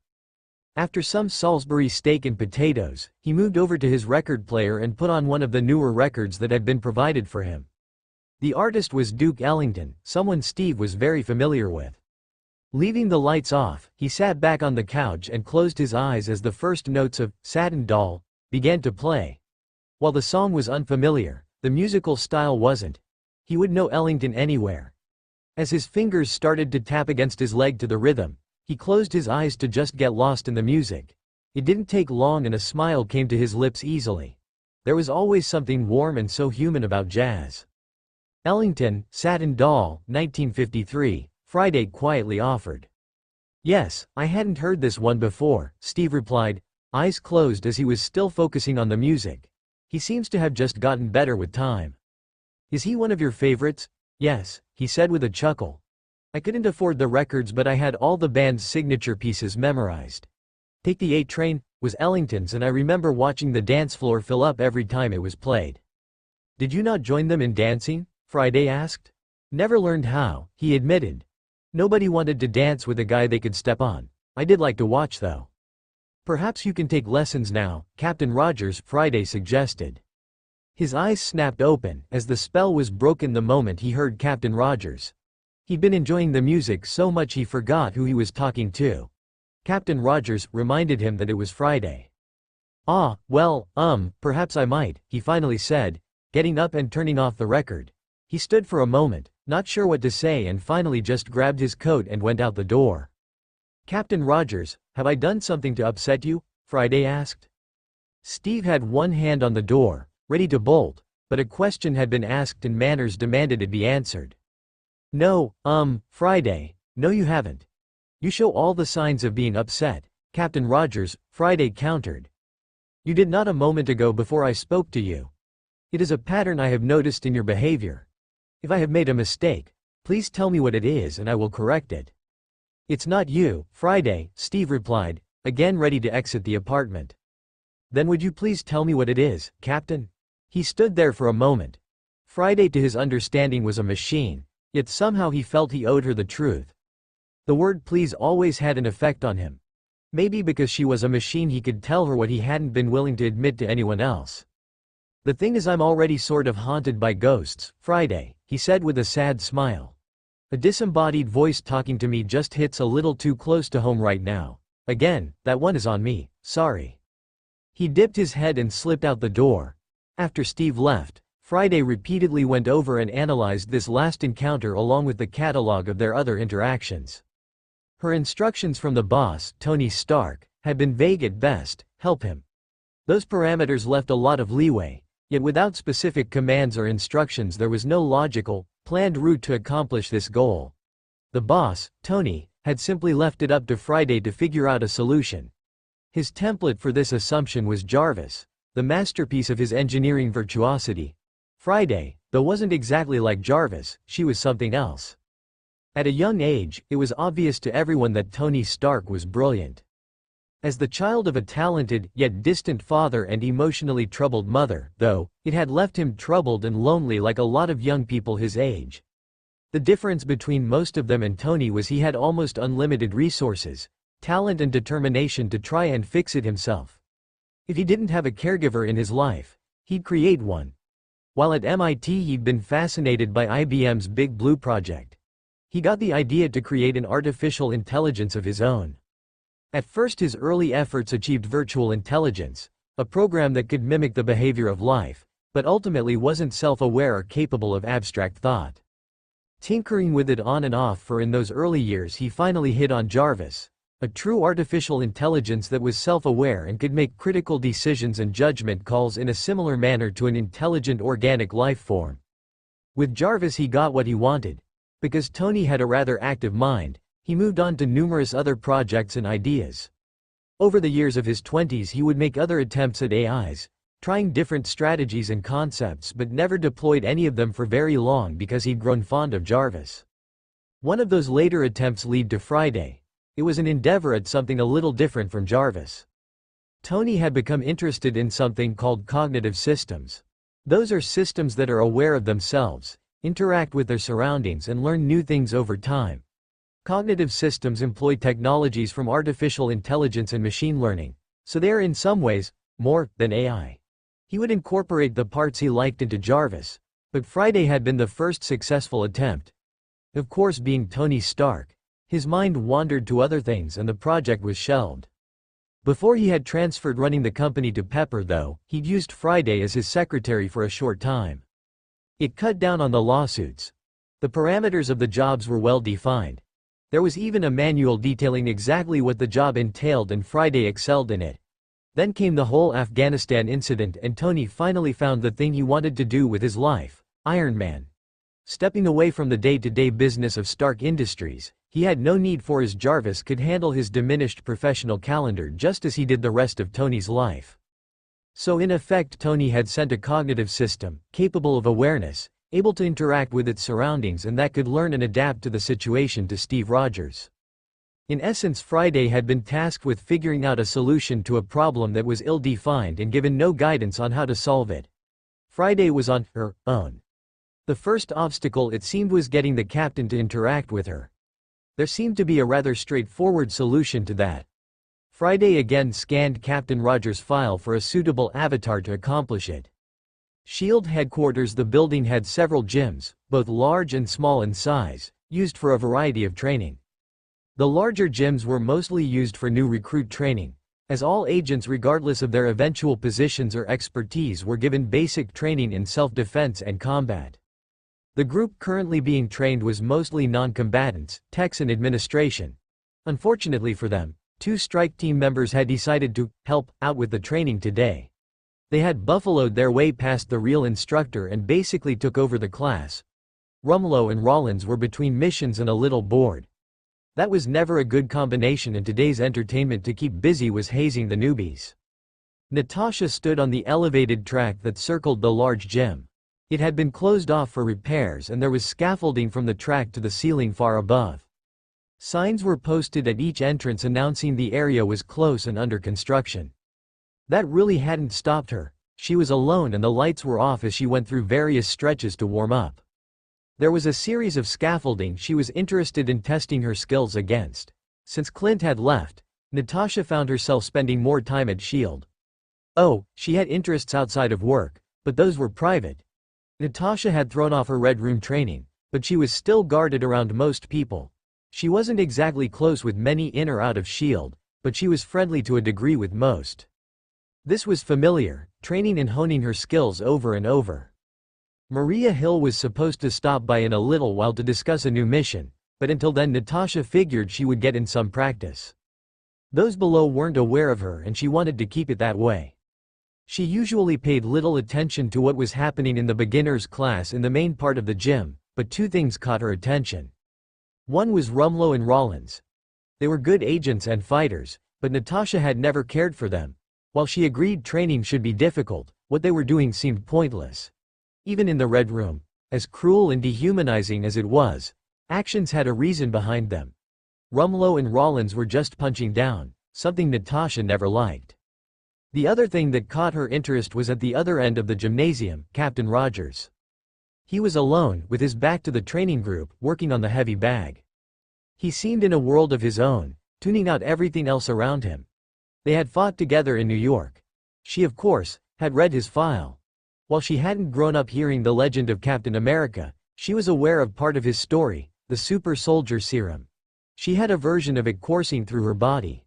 After some Salisbury steak and potatoes, he moved over to his record player and put on one of the newer records that had been provided for him. The artist was Duke Ellington, someone Steve was very familiar with. Leaving the lights off, he sat back on the couch and closed his eyes as the first notes of Satin Doll began to play. While the song was unfamiliar, the musical style wasn't. He would know Ellington anywhere. As his fingers started to tap against his leg to the rhythm, he closed his eyes to just get lost in the music. It didn't take long and a smile came to his lips easily. There was always something warm and so human about jazz. Ellington, Satin Doll, 1953, Friday quietly offered. Yes, I hadn't heard this one before, Steve replied, eyes closed as he was still focusing on the music. He seems to have just gotten better with time. Is he one of your favorites? Yes, he said with a chuckle. I couldn't afford the records, but I had all the band's signature pieces memorized. Take the 8 Train was Ellington's, and I remember watching the dance floor fill up every time it was played. Did you not join them in dancing? Friday asked. Never learned how, he admitted. Nobody wanted to dance with a guy they could step on. I did like to watch though. Perhaps you can take lessons now, Captain Rogers, Friday suggested. His eyes snapped open as the spell was broken the moment he heard Captain Rogers. He'd been enjoying the music so much he forgot who he was talking to. Captain Rogers reminded him that it was Friday. Ah, well, perhaps I might, he finally said, getting up and turning off the record. He stood for a moment, not sure what to say, and finally just grabbed his coat and went out the door. Captain Rogers, have I done something to upset you? Friday asked. Steve had one hand on the door, ready to bolt, but a question had been asked and manners demanded it be answered. No, Friday, no you haven't. You show all the signs of being upset, Captain Rogers, Friday countered. You did not a moment ago before I spoke to you. It is a pattern I have noticed in your behavior. If I have made a mistake, please tell me what it is and I will correct it. It's not you, Friday, Steve replied, again ready to exit the apartment. Then would you please tell me what it is, Captain? He stood there for a moment. Friday, to his understanding, was a machine, yet somehow he felt he owed her the truth. The word please always had an effect on him. Maybe because she was a machine he could tell her what he hadn't been willing to admit to anyone else. The thing is, I'm already sort of haunted by ghosts, Friday, he said with a sad smile. A disembodied voice talking to me just hits a little too close to home right now. Again, that one is on me, sorry. He dipped his head and slipped out the door. After Steve left, Friday repeatedly went over and analyzed this last encounter along with the catalog of their other interactions. Her instructions from the boss, Tony Stark, had been vague at best: help him. Those parameters left a lot of leeway, yet without specific commands or instructions there was no logical, planned route to accomplish this goal. The boss, Tony, had simply left it up to Friday to figure out a solution. His template for this assumption was Jarvis, the masterpiece of his engineering virtuosity. Friday, though, wasn't exactly like Jarvis, she was something else. At a young age, it was obvious to everyone that Tony Stark was brilliant. As the child of a talented, yet distant father and emotionally troubled mother, though, it had left him troubled and lonely like a lot of young people his age. The difference between most of them and Tony was he had almost unlimited resources, talent and determination to try and fix it himself. If he didn't have a caregiver in his life, he'd create one. While at MIT he'd been fascinated by IBM's Big Blue project. He got the idea to create an artificial intelligence of his own. At first his early efforts achieved virtual intelligence, a program that could mimic the behavior of life, but ultimately wasn't self-aware or capable of abstract thought. Tinkering with it on and off for in those early years he finally hit on Jarvis, a true artificial intelligence that was self-aware and could make critical decisions and judgment calls in a similar manner to an intelligent organic life form. With Jarvis he got what he wanted. Because Tony had a rather active mind, he moved on to numerous other projects and ideas. Over the years of his 20s he would make other attempts at AIs, trying different strategies and concepts, but never deployed any of them for very long because he'd grown fond of Jarvis. One of those later attempts led to Friday. It was an endeavor at something a little different from Jarvis. Tony had become interested in something called cognitive systems. Those are systems that are aware of themselves, interact with their surroundings and learn new things over time. Cognitive systems employ technologies from artificial intelligence and machine learning, so they are in some ways more than AI. He would incorporate the parts he liked into Jarvis, but Friday had been the first successful attempt. Of course, being Tony Stark, his mind wandered to other things and the project was shelved. Before he had transferred running the company to Pepper, though, he'd used Friday as his secretary for a short time. It cut down on the lawsuits. The parameters of the jobs were well defined. There was even a manual detailing exactly what the job entailed, and Friday excelled in it. Then came the whole Afghanistan incident and Tony finally found the thing he wanted to do with his life: Iron Man. Stepping away from the day-to-day business of Stark Industries, he had no need for his Jarvis could handle his diminished professional calendar just as he did the rest of Tony's life. So in effect Tony had sent a cognitive system, capable of awareness, able to interact with its surroundings and that could learn and adapt to the situation to Steve Rogers. In essence, Friday had been tasked with figuring out a solution to a problem that was ill-defined and given no guidance on how to solve it. Friday was on her own. The first obstacle, it seemed, was getting the captain to interact with her. There seemed to be a rather straightforward solution to that. Friday again scanned Captain Rogers' file for a suitable avatar to accomplish it. SHIELD headquarters. The building had several gyms, both large and small in size, used for a variety of training. The larger gyms were mostly used for new recruit training, as all agents, regardless of their eventual positions or expertise, were given basic training in self-defense and combat. The group currently being trained was mostly non-combatants, techs and administration. Unfortunately for them, 2 strike team members had decided to help out with the training today. They had buffaloed their way past the real instructor and basically took over the class. Rumlow and Rollins were between missions and a little bored. That was never a good combination, and today's entertainment to keep busy was hazing the newbies. Natasha stood on the elevated track that circled the large gym. It had been closed off for repairs and there was scaffolding from the track to the ceiling far above. Signs were posted at each entrance announcing the area was close and under construction. That really hadn't stopped her. She was alone and the lights were off as she went through various stretches to warm up. There was a series of scaffolding she was interested in testing her skills against. Since Clint had left, Natasha found herself spending more time at SHIELD. Oh, she had interests outside of work, but those were private. Natasha had thrown off her Red Room training, but she was still guarded around most people. She wasn't exactly close with many in or out of SHIELD, but she was friendly to a degree with most. This was familiar, training and honing her skills over and over. Maria Hill was supposed to stop by in a little while to discuss a new mission, but until then Natasha figured she would get in some practice. Those below weren't aware of her and she wanted to keep it that way. She usually paid little attention to what was happening in the beginners class in the main part of the gym, but 2 things caught her attention. One was Rumlow and Rollins. They were good agents and fighters, but Natasha had never cared for them. While she agreed training should be difficult, what they were doing seemed pointless. Even in the Red Room, as cruel and dehumanizing as it was, actions had a reason behind them. Rumlow and Rollins were just punching down, something Natasha never liked. The other thing that caught her interest was at the other end of the gymnasium, Captain Rogers. He was alone, with his back to the training group, working on the heavy bag. He seemed in a world of his own, tuning out everything else around him. They had fought together in New York. She, of course, had read his file. While she hadn't grown up hearing the legend of Captain America, she was aware of part of his story, the super soldier serum. She had a version of it coursing through her body.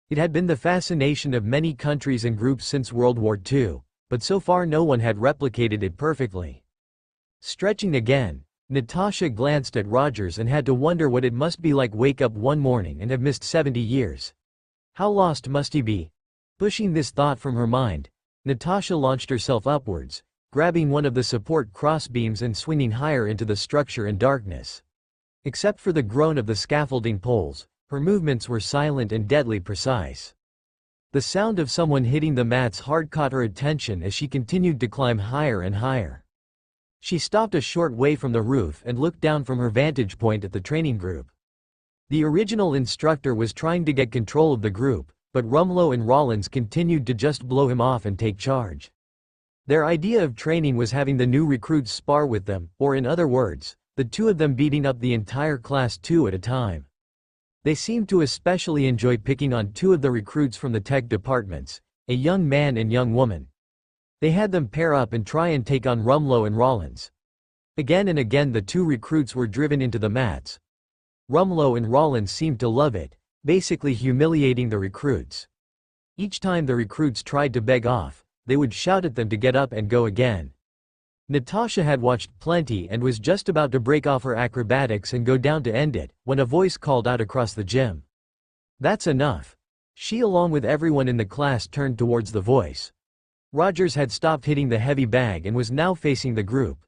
It had been the fascination of many countries and groups since World War II, but so far no one had replicated it perfectly. Stretching again, Natasha glanced at Rogers and had to wonder what it must be like wake up one morning and have missed 70 years. How lost must he be? Pushing this thought from her mind, Natasha launched herself upwards, grabbing one of the support crossbeams and swinging higher into the structure and darkness. Except for the groan of the scaffolding poles, her movements were silent and deadly precise. The sound of someone hitting the mats hard caught her attention as she continued to climb higher and higher. She stopped a short way from the roof and looked down from her vantage point at the training group. The original instructor was trying to get control of the group, but Rumlow and Rollins continued to just blow him off and take charge. Their idea of training was having the new recruits spar with them, or in other words, the 2 of them beating up the entire class 2 at a time. They seemed to especially enjoy picking on 2 of the recruits from the tech departments, a young man and young woman. They had them pair up and try and take on Rumlow and Rollins. Again and again the 2 recruits were driven into the mats. Rumlow and Rollins seemed to love it, basically humiliating the recruits. Each time the recruits tried to beg off, they would shout at them to get up and go again. Natasha had watched plenty and was just about to break off her acrobatics and go down to end it, when a voice called out across the gym. "That's enough." She along with everyone in the class turned towards the voice. Rogers had stopped hitting the heavy bag and was now facing the group.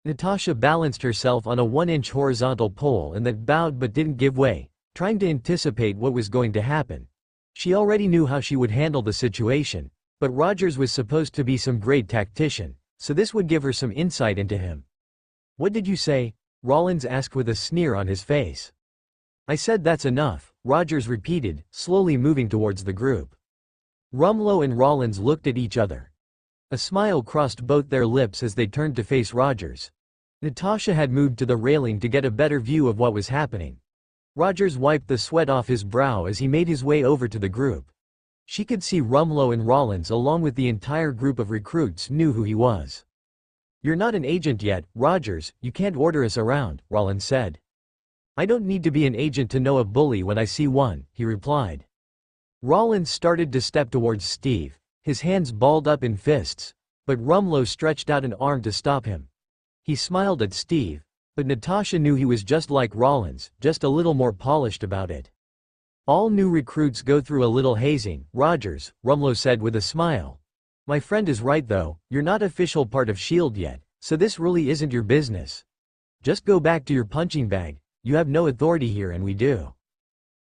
Natasha balanced herself on a 1-inch horizontal pole and that bowed but didn't give way, trying to anticipate what was going to happen. She already knew how she would handle the situation, but Rogers was supposed to be some great tactician, so this would give her some insight into him. What did you say? Rollins asked with a sneer on his face. I said that's enough, Rogers repeated, slowly moving towards the group. Rumlow and Rollins looked at each other. A smile crossed both their lips as they turned to face Rogers. Natasha had moved to the railing to get a better view of what was happening. Rogers wiped the sweat off his brow as he made his way over to the group. She could see Rumlow and Rollins along with the entire group of recruits knew who he was. You're not an agent yet, Rogers, you can't order us around, Rollins said. I don't need to be an agent to know a bully when I see one, he replied. Rollins started to step towards Steve, his hands balled up in fists, but Rumlow stretched out an arm to stop him. He smiled at Steve, but Natasha knew he was just like Rollins, just a little more polished about it. All new recruits go through a little hazing, Rogers, Rumlow said with a smile. My friend is right though, you're not official part of S.H.I.E.L.D. yet, so this really isn't your business. Just go back to your punching bag, you have no authority here and we do.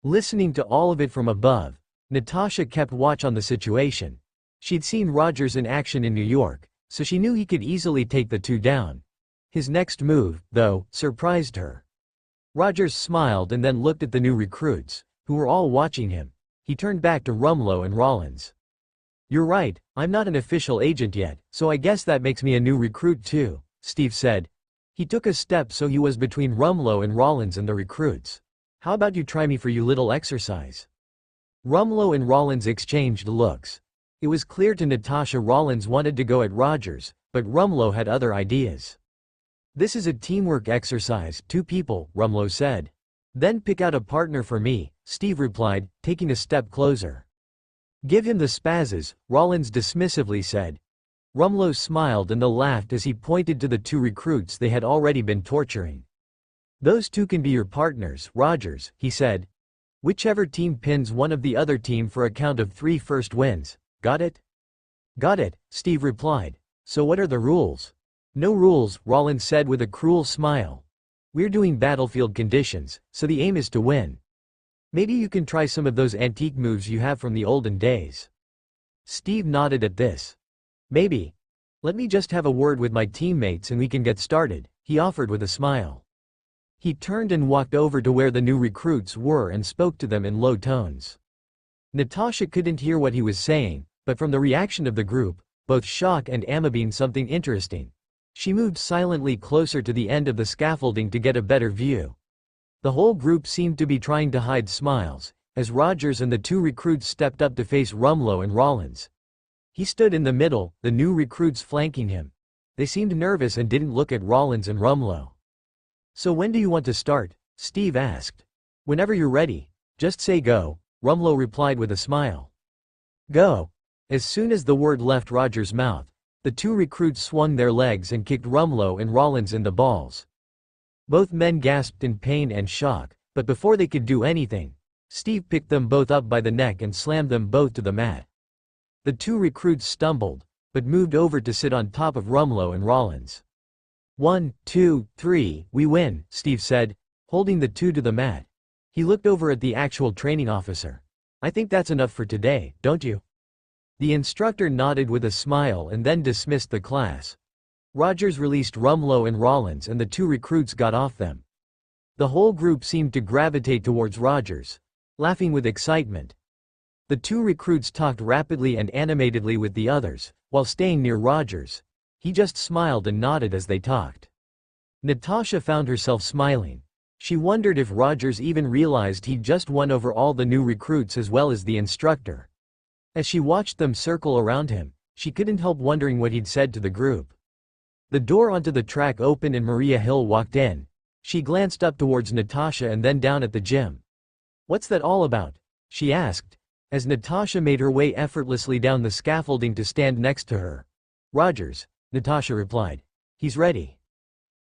Listening to all of it from above, Natasha kept watch on the situation. She'd seen Rogers in action in New York, so she knew he could easily take the two down. His next move, though, surprised her. Rogers smiled and then looked at the new recruits, who were all watching him. He turned back to Rumlow and Rollins. You're right, I'm not an official agent yet, so I guess that makes me a new recruit too, Steve said. He took a step so he was between Rumlow and Rollins and the recruits. How about you try me for your little exercise? Rumlow and Rollins exchanged looks. It was clear to Natasha Rollins wanted to go at Rogers, but Rumlow had other ideas. This is a teamwork exercise, 2 people, Rumlow said. Then pick out a partner for me, Steve replied, taking a step closer. Give him the spazzes, Rollins dismissively said. Rumlow smiled and laughed as he pointed to the 2 recruits they had already been torturing. Those 2 can be your partners, Rogers, he said. Whichever team pins one of the other team for a count of 3 first wins. Got it? Got it, Steve replied. So what are the rules? No rules, Rollins said with a cruel smile. We're doing battlefield conditions, so the aim is to win. Maybe you can try some of those antique moves you have from the olden days. Steve nodded at this. Maybe. Let me just have a word with my teammates and we can get started, he offered with a smile. He turned and walked over to where the new recruits were and spoke to them in low tones. Natasha couldn't hear what he was saying, but from the reaction of the group, both shock and Amabine something interesting. She moved silently closer to the end of the scaffolding to get a better view. The whole group seemed to be trying to hide smiles, as Rogers and the 2 recruits stepped up to face Rumlow and Rollins. He stood in the middle, the new recruits flanking him. They seemed nervous and didn't look at Rollins and Rumlow. So when do you want to start? Steve asked. Whenever you're ready. Just say go, Rumlow replied with a smile. Go. As soon as the word left Rogers' mouth, the 2 recruits swung their legs and kicked Rumlow and Rollins in the balls. Both men gasped in pain and shock, but before they could do anything, Steve picked them both up by the neck and slammed them both to the mat. The 2 recruits stumbled, but moved over to sit on top of Rumlow and Rollins. 1, 2, 3, we win, Steve said, holding the 2 to the mat. He looked over at the actual training officer. I think that's enough for today, don't you? The instructor nodded with a smile and then dismissed the class. Rogers released Rumlow and Rollins and the 2 recruits got off them. The whole group seemed to gravitate towards Rogers, laughing with excitement. The 2 recruits talked rapidly and animatedly with the others, while staying near Rogers. He just smiled and nodded as they talked. Natasha found herself smiling. She wondered if Rogers even realized he'd just won over all the new recruits as well as the instructor. As she watched them circle around him, she couldn't help wondering what he'd said to the group. The door onto the track opened and Maria Hill walked in. She glanced up towards Natasha and then down at the gym. What's that all about? She asked, as Natasha made her way effortlessly down the scaffolding to stand next to her. Rogers, Natasha replied. He's ready.